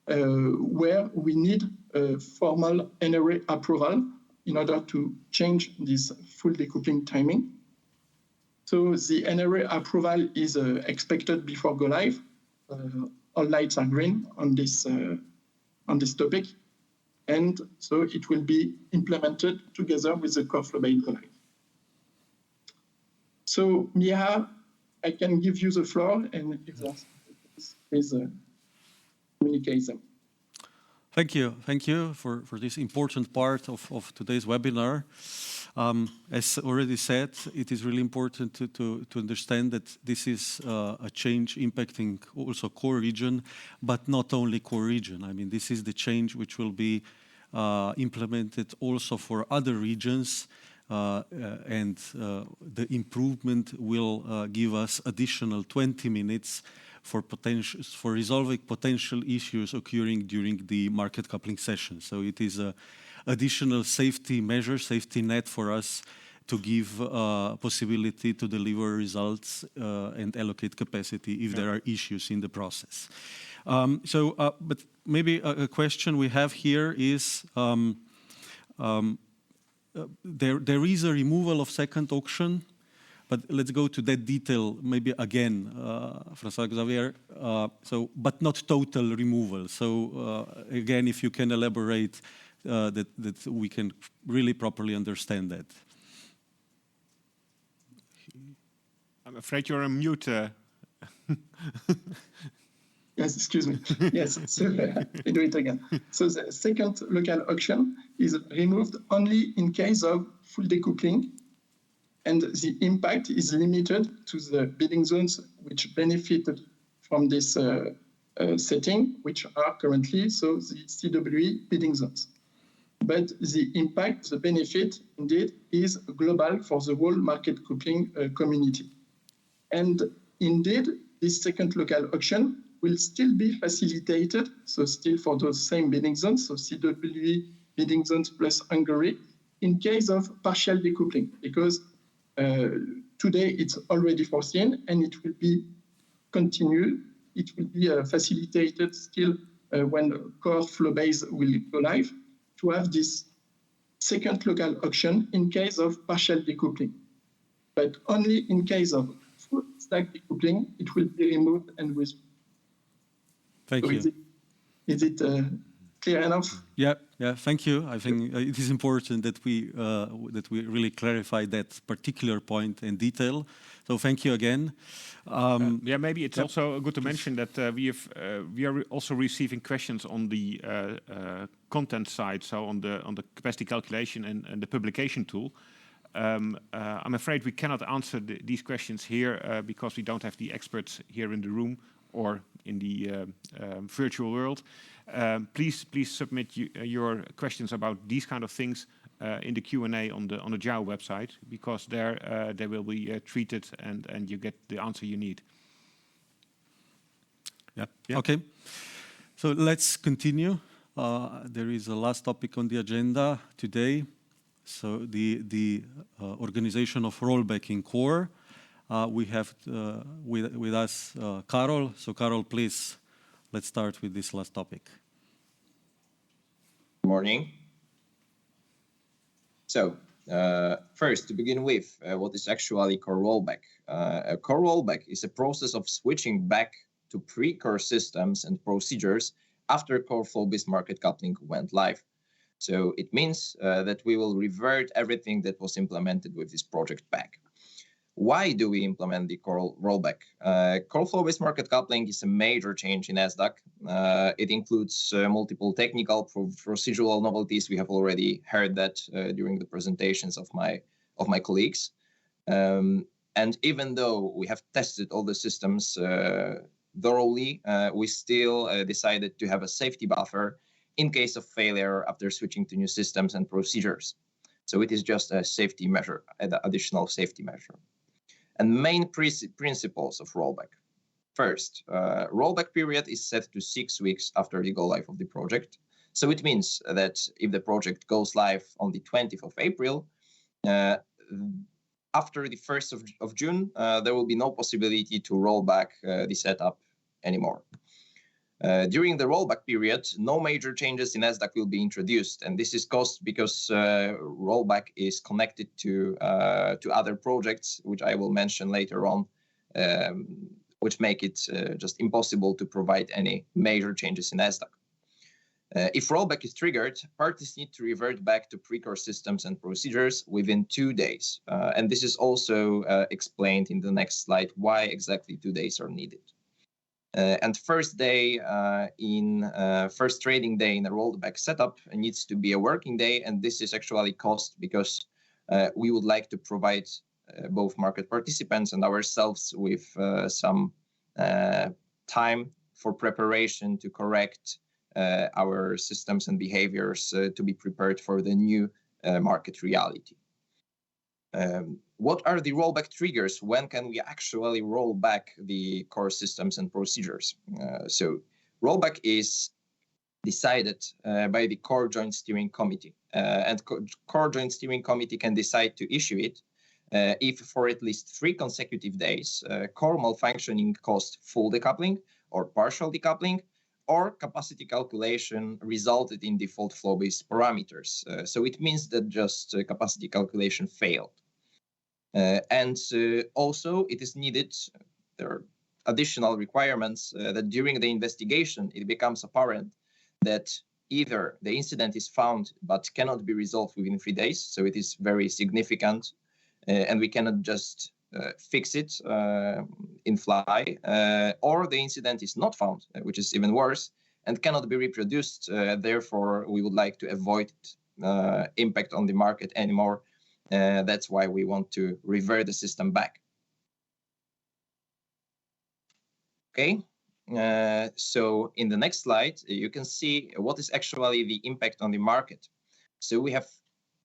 where we need a formal NRA approval in order to change this full decoupling timing. So the NRA approval is expected before go live. All lights are green on this topic, and so it will be implemented together with the core flow-based go live. So Miha, I can give you the floor, and if there's please communicate them. Thank you for this important part of today's webinar. As already said, it is really important to understand that this is a change impacting also core region, but not only core region. I mean, this is the change which will be implemented also for other regions, and the improvement will give us additional 20 minutes for resolving potential issues occurring during the market coupling session. So it is an additional safety measure, safety net for us to give possibility to deliver results and allocate capacity if there are issues in the process. But maybe a question we have here is, there is a removal of second auction, but let's go to that detail maybe again, François-Xavier. But not total removal. So again, if you can elaborate that we can really properly understand that. I'm afraid you're on mute. Yes, excuse me. Yes, so I do it again. So the second local auction is removed only in case of full decoupling, and the impact is limited to the bidding zones which benefited from this setting, which are currently so the CWE bidding zones. But the impact, the benefit, indeed, is global for the whole market coupling community. And indeed, this second local auction will still be facilitated, so still for those same bidding zones, so CWE bidding zones plus Hungary, in case of partial decoupling, because today it's already foreseen and it will be continued. It will be facilitated still when core flow-based will go live to have this second local auction in case of partial decoupling. But only in case of full stack decoupling, it will be removed and with. Thank you. Is it Clear enough? Yeah, thank you. I think it is important that we really clarify that particular point in detail. So thank you again. Yeah, maybe it's also good to mention that we are also receiving questions on the content side, so on the capacity calculation and the publication tool. I'm afraid we cannot answer these questions here because we don't have the experts here in the room or in the virtual world. Please submit your questions about these kind of things in the Q&A on the JAO website, because there they will be treated and you get the answer you need. Yeah. Okay. So let's continue. There is a last topic on the agenda today. So the organization of rollback in core. We have with us Karol. So Karol, please, let's start with this last topic. Good morning. So first, to begin with, what is actually core rollback? A core rollback is a process of switching back to pre-core systems and procedures after core flow-based market coupling went live. So it means that we will revert everything that was implemented with this project back. Why do we implement the core rollback? Core flow-based market coupling is a major change in SDAC. It includes multiple technical procedural novelties. We have already heard that during the presentations of my colleagues. And even though we have tested all the systems thoroughly, we still decided to have a safety buffer in case of failure after switching to new systems and procedures. So it is just a safety measure, an additional safety measure. And main principles of rollback. First, rollback period is set to 6 weeks after the go live of the project. So it means that if the project goes live on the 20th of April, after the 1st of June, there will be no possibility to roll back the setup anymore. During the rollback period, no major changes in SDAC will be introduced, and this is caused because rollback is connected to other projects, which I will mention later on, which make it just impossible to provide any major changes in SDAC. If rollback is triggered, parties need to revert back to pre-core systems and procedures within 2 days, and this is also explained in the next slide why exactly 2 days are needed. And first trading day in a rollback setup needs to be a working day, and this is actually caused because we would like to provide both market participants and ourselves with some time for preparation to correct our systems and behaviors to be prepared for the new market reality. What are the rollback triggers? When can we actually roll back the core systems and procedures? So rollback is decided by the core joint steering committee, and core joint steering committee can decide to issue it if for at least 3 consecutive days core malfunctioning caused full decoupling or partial decoupling, or capacity calculation resulted in default flow-based parameters. So it means that just capacity calculation failed. And also it is needed, there are additional requirements that during the investigation, it becomes apparent that either the incident is found but cannot be resolved within 3 days, so it is very significant, and we cannot just fix it in fly, or the incident is not found, which is even worse, and cannot be reproduced. Therefore, we would like to avoid impact on the market anymore. That's why we want to revert the system back. Okay, so in the next slide, you can see what is actually the impact on the market. So we have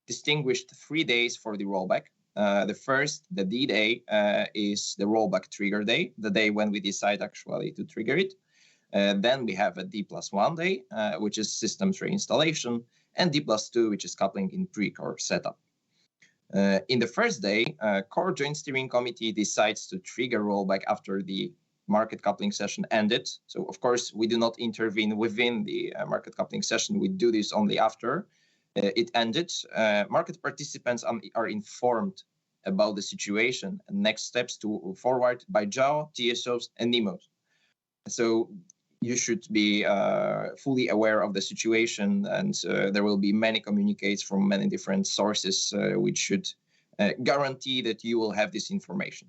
distinguished 3 days for the rollback. The first, the D day, is the rollback trigger day, the day when we decide actually to trigger it. Then we have a D+1 day, which is systems reinstallation, and D+2, which is coupling in pre-core setup. In the first day, core joint steering committee decides to trigger rollback after the market coupling session ended. So of course, we do not intervene within the market coupling session. We do this only after it ended. Market participants are informed about the situation and next steps to forward by JAO, TSOs, and NEMOs. So you should be fully aware of the situation, and there will be many communiques from many different sources which should guarantee that you will have this information.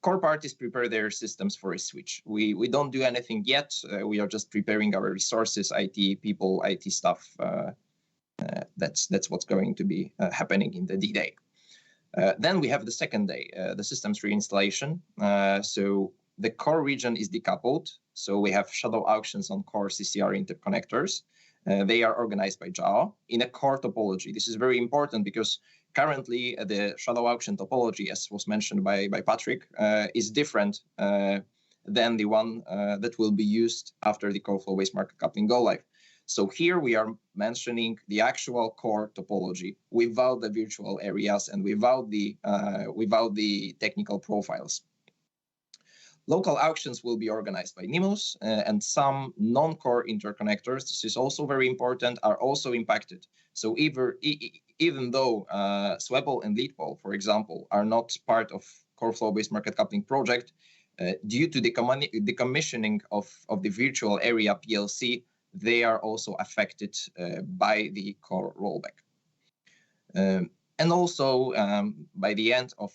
Core parties prepare their systems for a switch. We don't do anything yet. We are just preparing our resources, IT people, IT stuff. That's what's going to be happening in the D-Day. Then we have the second day, the systems reinstallation. So the core region is decoupled. So we have shadow auctions on core CCR interconnectors. They are organized by JAWA in a core topology. This is very important because currently the shadow auction topology, as was mentioned by Patrick, is different than the one that will be used after the core flow-based market coupling go live. So here we are mentioning the actual core topology without the virtual areas and without the technical profiles. Local auctions will be organized by NIMUS, and some non-core interconnectors, this is also very important, are also impacted. So even though SWEPOL and LEADPOL, for example, are not part of core flow-based market coupling project, due to the decommissioning of the virtual area PLC, they are also affected by the core rollback. And also by the end of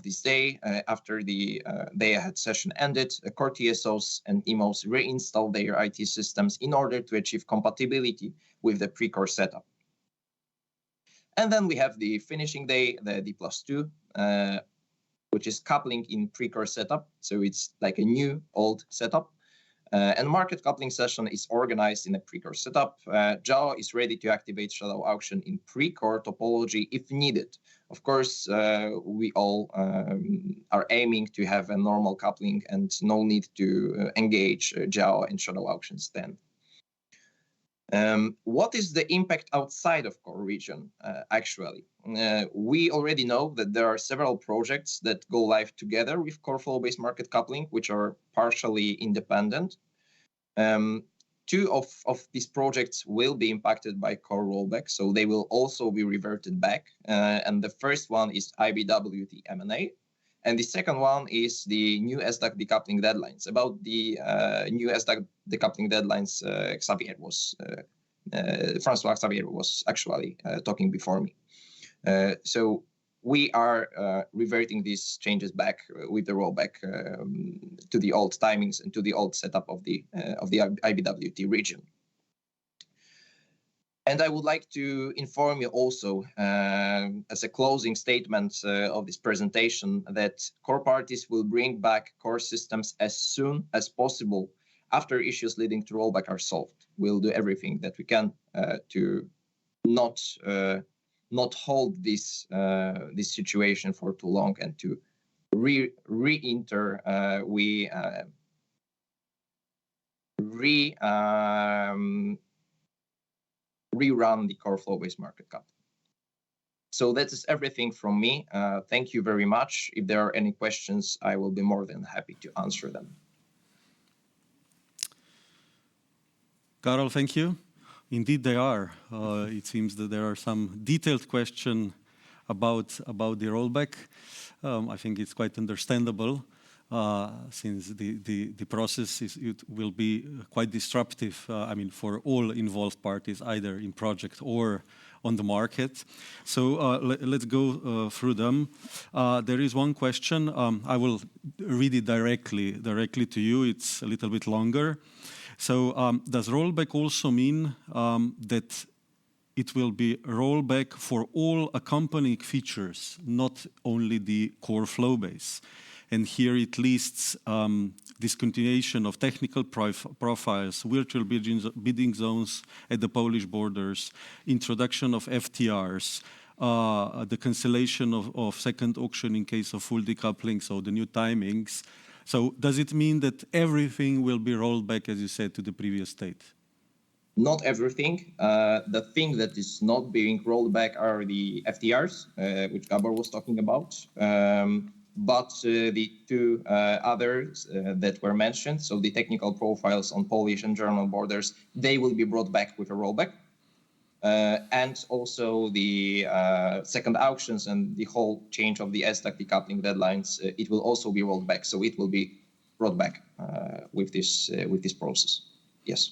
this day, after the day-ahead session ended, core TSOs and EMOs reinstalled their IT systems in order to achieve compatibility with the pre-core setup. And then we have the finishing day, the D+2, which is coupling in pre-core setup. So it's like a new old setup. And market coupling session is organized in a pre-core setup. JAWA is ready to activate shadow auction in pre-core topology if needed. Of course, we all are aiming to have a normal coupling and no need to engage JAWA in shadow auctions then. What is the impact outside of core region, actually? We already know that there are several projects that go live together with core flow-based market coupling, which are partially independent. Two of these projects will be impacted by core rollback, so they will also be reverted back. And the first one is IBWT M&A. And the second one is the new SDAC decoupling deadlines. About the new SDAC decoupling deadlines, Francois Xavier was actually talking before me. So we are reverting these changes back with the rollback to the old timings and to the old setup of the IBWT region. And I would like to inform you also, as a closing statement of this presentation, that core parties will bring back core systems as soon as possible after issues leading to rollback are solved. We'll do everything that we can to not hold this situation for too long and to rerun the core flow-based market coupling. So that is everything from me. Thank you very much. If there are any questions, I will be more than happy to answer them. Karol, thank you. Indeed, they are. It seems that there are some detailed questions about the rollback. I think it's quite understandable since the process it will be quite disruptive. I mean, for all involved parties, either in project or on the market. So let's go through them. There is one question. I will read it directly to you. It's a little bit longer. So does rollback also mean that it will be rollback for all accompanying features, not only the core flow base? And here it lists discontinuation of technical profiles, virtual bidding zones at the Polish borders, introduction of FTRs, the cancellation of second auction in case of full decoupling, so the new timings. So does it mean that everything will be rolled back, as you said, to the previous state? Not everything. The thing that is not being rolled back are the FTRs, which Gabor was talking about. But the two others that were mentioned, so the technical profiles on Polish and German borders, they will be brought back with a rollback. And also the second auctions and the whole change of the SDAC decoupling deadlines, it will also be rolled back. So it will be brought back with this process. Yes.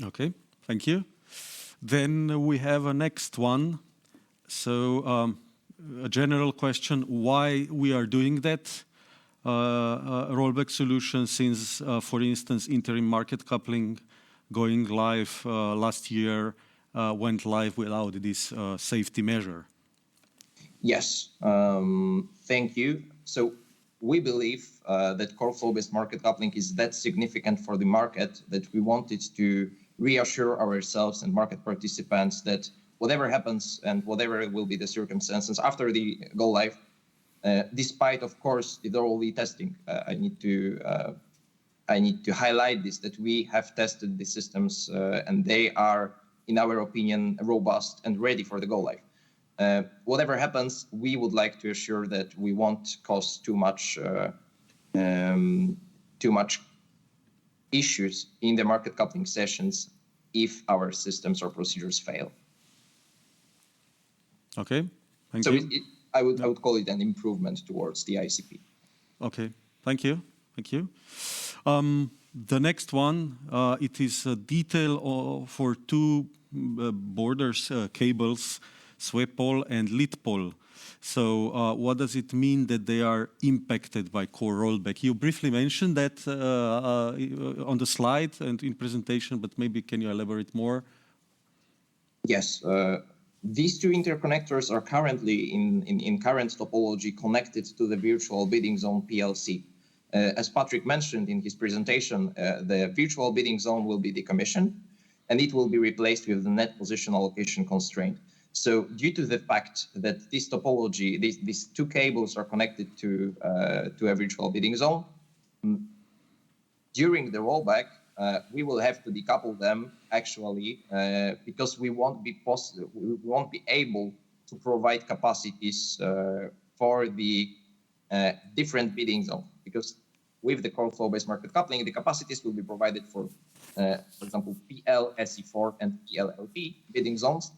Okay, thank you. Then we have a next one. So a general question, why we are doing that rollback solution since, for instance, interim market coupling going live last year went live without this safety measure? Yes, thank you. So we believe that core flow-based market coupling is that significant for the market that we wanted to reassure ourselves and market participants that whatever happens and whatever will be the circumstances after the go live, despite, of course, the thoroughly testing, I need to highlight this, that we have tested the systems and they are, in our opinion, robust and ready for the go live. Whatever happens, we would like to assure that we won't cause too much issues in the market coupling sessions if our systems or procedures fail. Okay, thank so you. I would call it an improvement towards the ICP. Okay, thank you. Thank you. The next one, it is a detail for two borders cables, sweep pole and lead pole. So what does it mean that they are impacted by core rollback? You briefly mentioned that on the slide and in presentation, but maybe can you elaborate more? Yes. These two interconnectors are currently in current topology connected to the virtual bidding zone PLC. As Patrick mentioned in his presentation, the virtual bidding zone will be decommissioned and it will be replaced with the net position allocation constraint. So due to the fact that this topology, these two cables are connected to a virtual bidding zone, during the rollback, we will have to decouple them actually because we won't be able to provide capacities for the different bidding zones, because with the core flow-based market coupling, the capacities will be provided for example, PL, SE4, and PLLP bidding zones.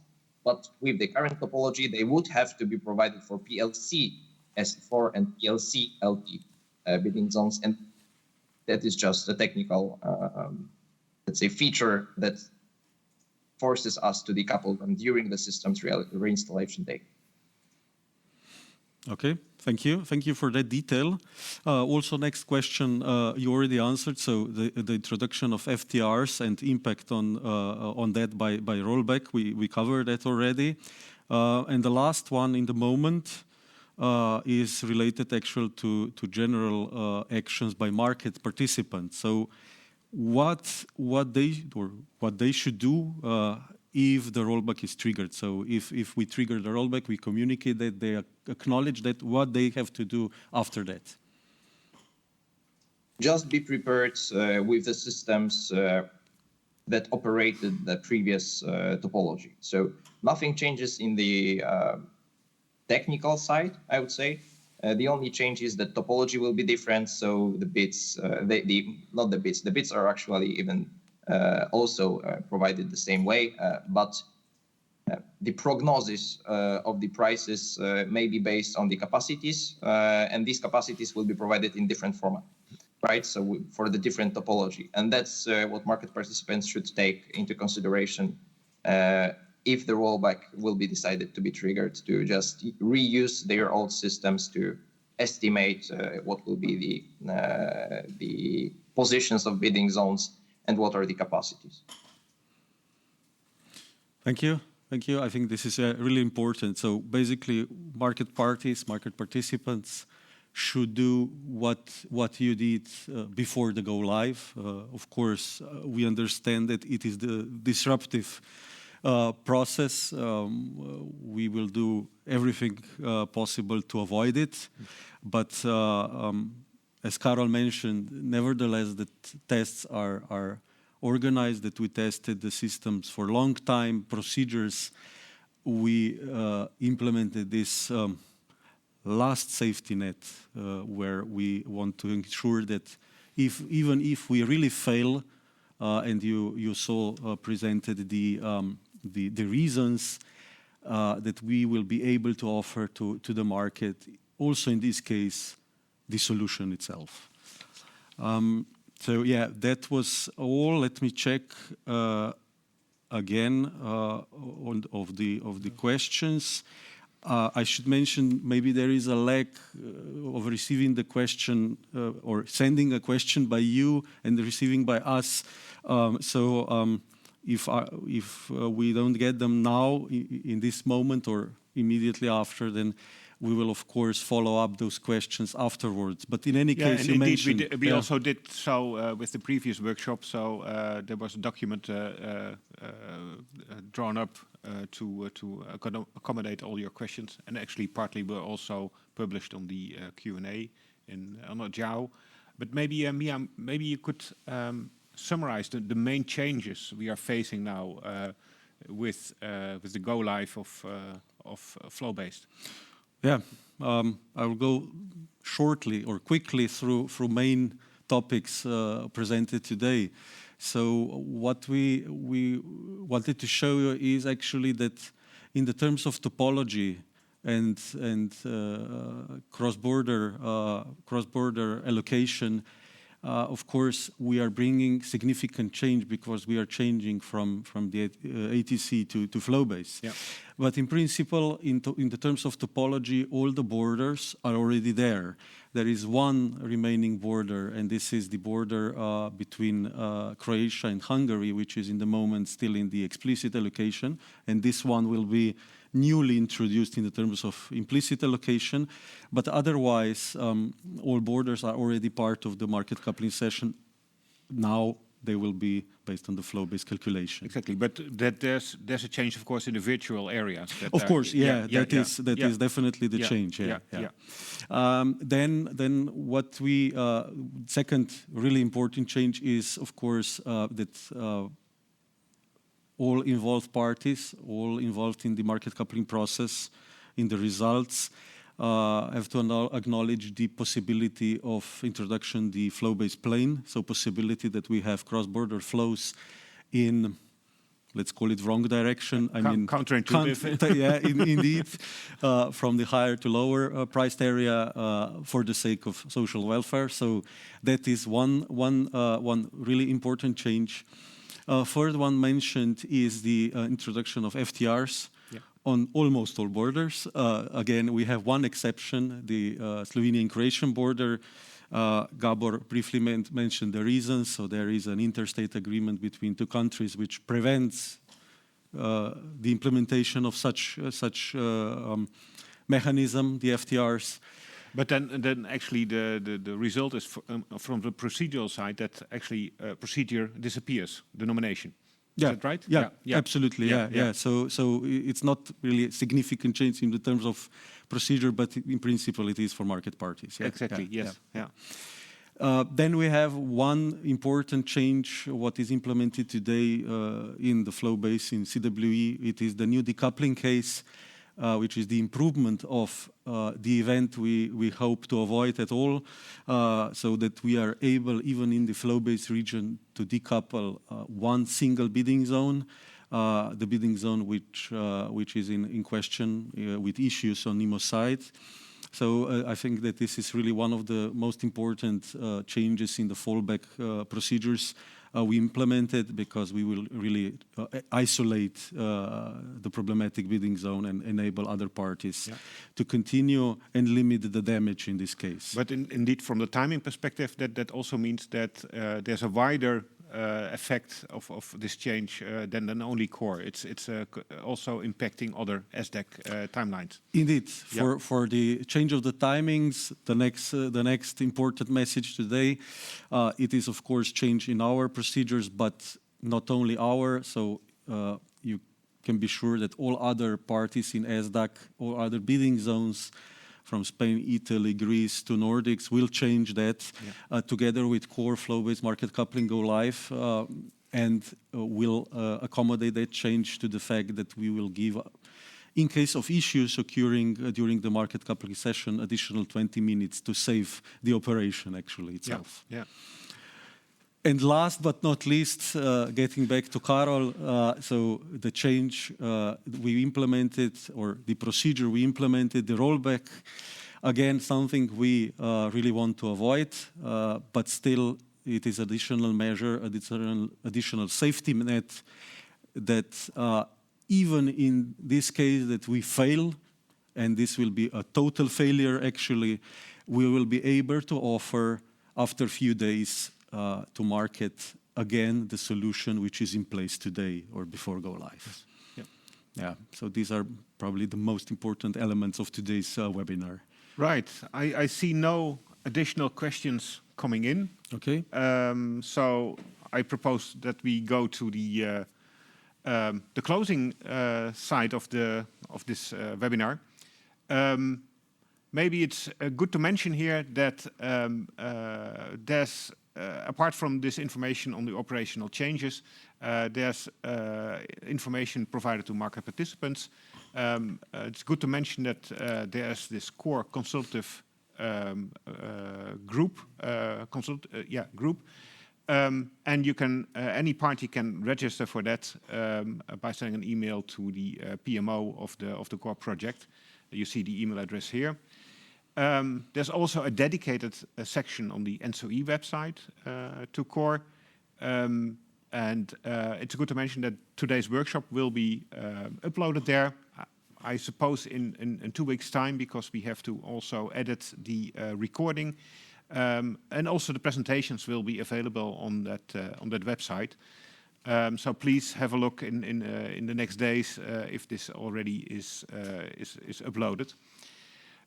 But with the current topology, they would have to be provided for PLC, SE4, and PLC LP bidding zones. And that is just a technical, let's say, feature that forces us to decouple them during the system's reinstallation day. Okay, thank you. Thank you for that detail. Also, next question you already answered. So the introduction of FTRs and impact on that by rollback, we covered that already. And the last one in the moment is related actually to general actions by market participants. So what they should do if the rollback is triggered. So if we trigger the rollback, we communicate that, they acknowledge that, what they have to do after that. Just be prepared with the systems that operated the previous topology. So nothing changes in the technical side, I would say. The only change is that topology will be different. So the bits, the bits are actually even also provided the same way, but the prognosis of the prices may be based on the capacities, and these capacities will be provided in different format, right? So for the different topology, and that's what market participants should take into consideration if the rollback will be decided to be triggered, to just reuse their old systems to estimate what will be the positions of bidding zones and what are the capacities. Thank you. Thank you. I think this is really important. So basically, market parties, market participants should do what you did before the go live. Of course, we understand that it is the disruptive process. We will do everything possible to avoid it. But as Karol mentioned, nevertheless, the tests are organized, that we tested the systems for a long time, procedures. We implemented this last safety net where we want to ensure that even if we really fail, and you saw presented the reasons that we will be able to offer to the market, also in this case, the solution itself. So yeah, that was all. Let me check again of the questions. I should mention maybe there is a lack of receiving the question or sending a question by you and receiving by us. If we don't get them now in this moment or immediately after, then we will of course follow up those questions afterwards. But in any case, you mentioned we also did so with the previous workshop. So there was a document drawn up to accommodate all your questions, and actually partly were also published on the Q&A on Agile. But maybe Mia, maybe you could summarize the main changes we are facing now with the go live of flow-based. Yeah, I will go shortly or quickly through main topics presented today. So what we wanted to show you is actually that in the terms of topology and cross-border allocation, of course, we are bringing significant change because we are changing from the ATC to flow-based. Yeah. But in principle, in the terms of topology, all the borders are already there. There is one remaining border, and this is the border between Croatia and Hungary, which is in the moment still in the explicit allocation. And this one will be newly introduced in the terms of implicit allocation. But otherwise, all borders are already part of the market coupling session. Now they will be based on the flow-based calculation. Exactly, but that there's a change, of course, in the virtual areas. Of course, that is definitely the change. Then what we second really important change is, of course, that all involved parties, all involved in the market coupling process, in the results, have to acknowledge the possibility of introduction the flow-based plane, so possibility that we have cross-border flows in, let's call it wrong direction. I mean, counterintuitive. Yeah, indeed, from the higher to lower priced area for the sake of social welfare. So that is one really important change. Third one mentioned is the introduction of FTRs on almost all borders. Again, we have one exception, the Slovenian-Croatian border. Gabor briefly mentioned the reasons. So there is an interstate agreement between two countries which prevents the implementation of such mechanism, the FTRs. But then actually the result is from the procedural side that actually procedure disappears, the nomination. Is that right? Yeah, absolutely. Yeah. So it's not really a significant change in the terms of procedure, but in principle it is for market parties. Yeah. Exactly. Yes. Then we have one important change, what is implemented today in the flow base in CWE. It is the new decoupling case, which is the improvement of the event we hope to avoid at all, so that we are able, even in the flow-based region, to decouple one single bidding zone, the bidding zone which is in question with issues on NEMO side. So I think that this is really one of the most important changes in the fallback procedures we implemented, because we will really isolate the problematic bidding zone and enable other parties to continue and limit the damage in this case. But indeed, from the timing perspective, that also means that there's a wider effect of this change than only core. It's also impacting other SDAC timelines. Indeed, for the change of the timings, the next important message today, it is of course change in our procedures, but not only our. So you can be sure that all other parties in SDAC, all other bidding zones, from Spain, Italy, Greece to Nordics, will change that together with core flow-based market coupling go live, and will accommodate that change to the fact that we will give, in case of issues occurring during the market coupling session, additional 20 minutes to save the operation actually itself. And last but not least, getting back to Karol, so the change we implemented, or the procedure we implemented, the rollback, again, something we really want to avoid, but still it is additional measure, additional safety net that even in this case that we fail, and this will be a total failure actually, we will be able to offer after a few days to market again the solution which is in place today or before go live. Yep. Yeah, so these are probably the most important elements of today's webinar. Right. I see no additional questions coming in. Okay. So I propose that we go to the closing side of this webinar. Maybe it's good to mention here that there's apart from this information on the operational changes, there's information provided to market participants. It's good to mention that there's this core consultative group, and you can any party can register for that by sending an email to the PMO of the core project. You see the email address here. There's also a dedicated section on the ENTSO-E website to core. And it's good to mention that today's workshop will be uploaded there, I suppose in 2 weeks' time, because we have to also edit the recording. And also the presentations will be available on that website. So please have a look in the next days if this already is uploaded.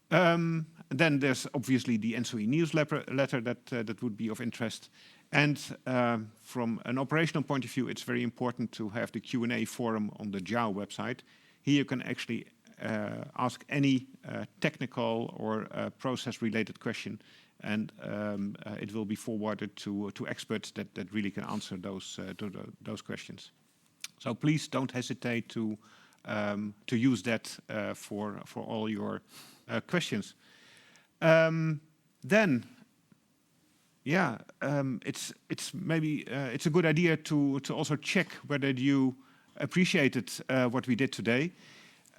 Then there's obviously the ENTSO-E newsletter that would be of interest. And from an operational point of view, it's very important to have the Q&A forum on the JAO website. Here you can actually ask any technical or process-related question, and it will be forwarded to experts that really can answer those questions. So please don't hesitate to use that for all your questions. Then, yeah, it's maybe it's a good idea to also check whether you appreciated what we did today.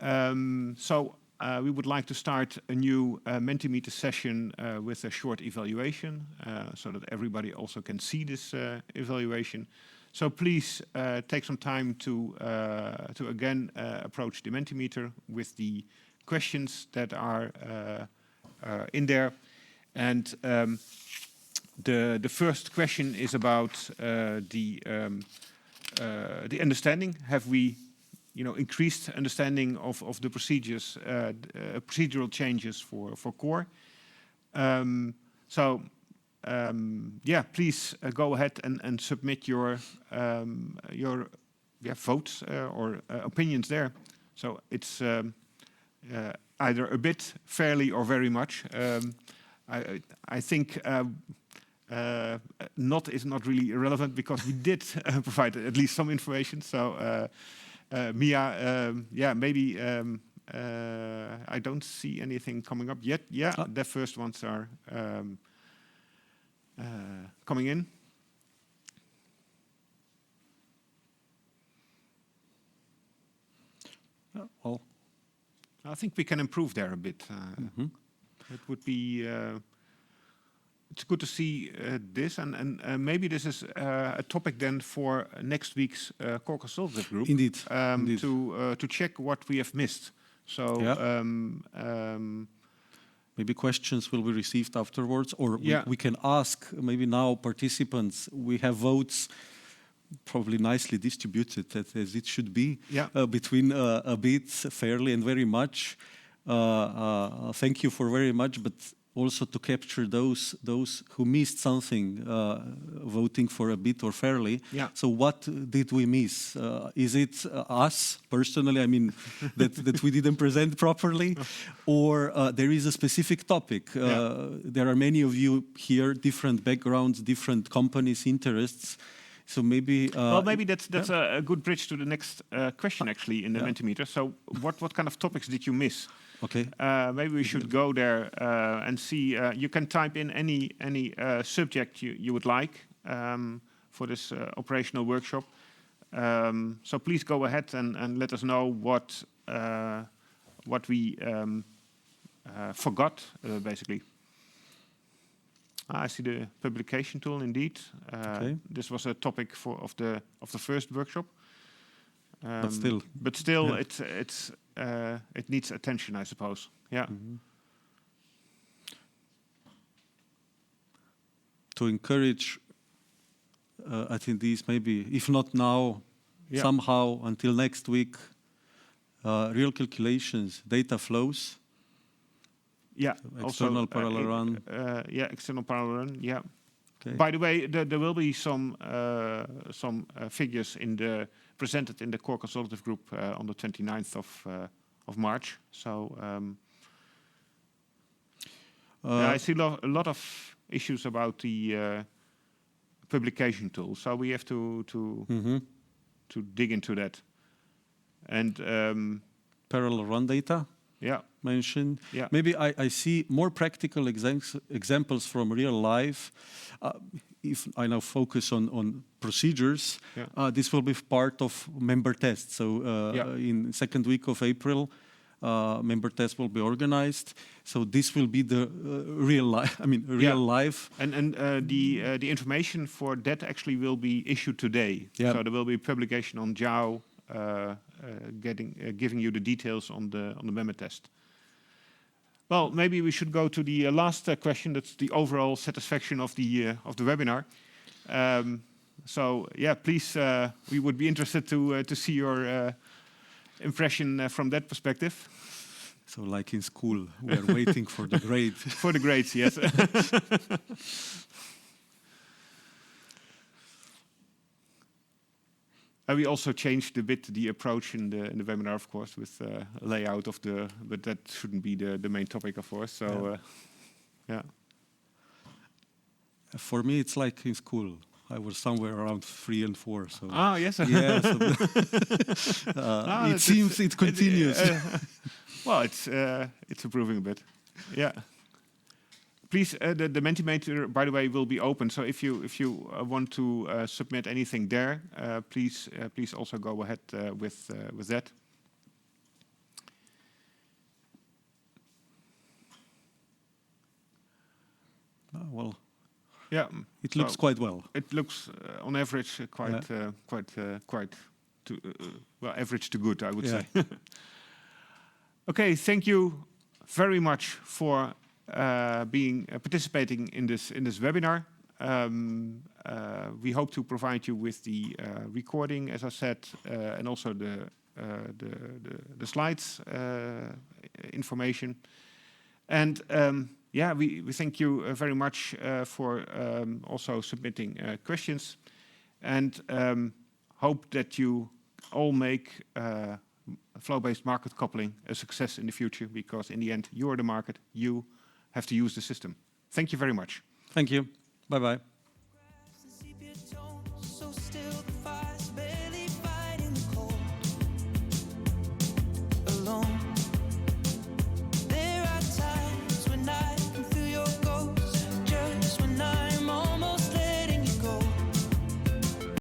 So we would like to start a new Mentimeter session with a short evaluation, so that everybody also can see this evaluation. So please take some time to again approach the Mentimeter with the questions that are in there. And the first question is about the understanding. Have we, increased understanding of the procedures, procedural changes for core? Yeah, please go ahead and submit your votes or opinions there. So it's either a bit, fairly, or very much. I think not is not really irrelevant because we did provide at least some information. So Mia, yeah, maybe I don't see anything coming up yet. Yeah, the first ones are coming in. Well, I think we can improve there a bit. It would be. It's good to see this, and maybe this is a topic then for next week's core consultative group. Indeed. To check what we have missed. So. Yeah. Maybe questions will be received afterwards, or yeah. we can ask maybe now participants. We have votes probably nicely distributed as it should be, between a bit, fairly, and very much. Thank you for very much, but also to capture those who missed something, voting for a bit or fairly. Yeah. So what did we miss? Is it us personally? I mean, that we didn't present properly, or there is a specific topic? There are many of you here, different backgrounds, different companies, interests. So maybe well, maybe that's a good bridge to the next question actually in the Mentimeter. So what kind of topics did you miss? Okay. Maybe we should go there and see. You can type in any subject you would like for this operational workshop. So please go ahead and let us know what we forgot, basically. I see the publication tool indeed. Okay. This was a topic of the first workshop. But still, yeah. it needs attention, I suppose. Yeah. To encourage attendees, maybe if not now, somehow until next week, real calculations, data flows. Yeah. External parallel run. External parallel run. Yeah. Okay. By the way, there will be some figures presented in the core consultative group on the 29th of March. So I see a lot of issues about the publication tool. So we have to dig into that. And parallel run data. Yeah. Mentioned. Yeah. Maybe I see more practical examples from real life. If I now focus on procedures, this will be part of member tests. So in second week of April, member tests will be organized. So this will be the real life. I mean, real life. And the information for that actually will be issued today. Yeah. So there will be publication on JAO, giving you the details on the member test. Well, maybe we should go to the last question. That's the overall satisfaction of the webinar. So yeah, please, we would be interested to see your impression from that perspective. So like in school, we are waiting for the grade. For the grades, yes. We also changed a bit the approach in the webinar, of course, with layout of but that shouldn't be the main topic, of course. So, yeah. For me, it's like in school. I was somewhere around 3 and 4. So. Yes. Yeah. So it seems it continues. Well, it's improving a bit. Yeah. Please, the Mentimeter, by the way, will be open. So if you want to submit anything there, please also go ahead with that. Well, yeah, it looks quite well. It looks, on average, average to good, I would say. Okay, thank you very much for participating in this webinar. We hope to provide you with the recording, as I said, and also the slides information. And we thank you very much for also submitting questions, and hope that you all make flow-based market coupling a success in the future, because in the end, you are the market. You have to use the system. Thank you very much. Thank you. Bye-bye.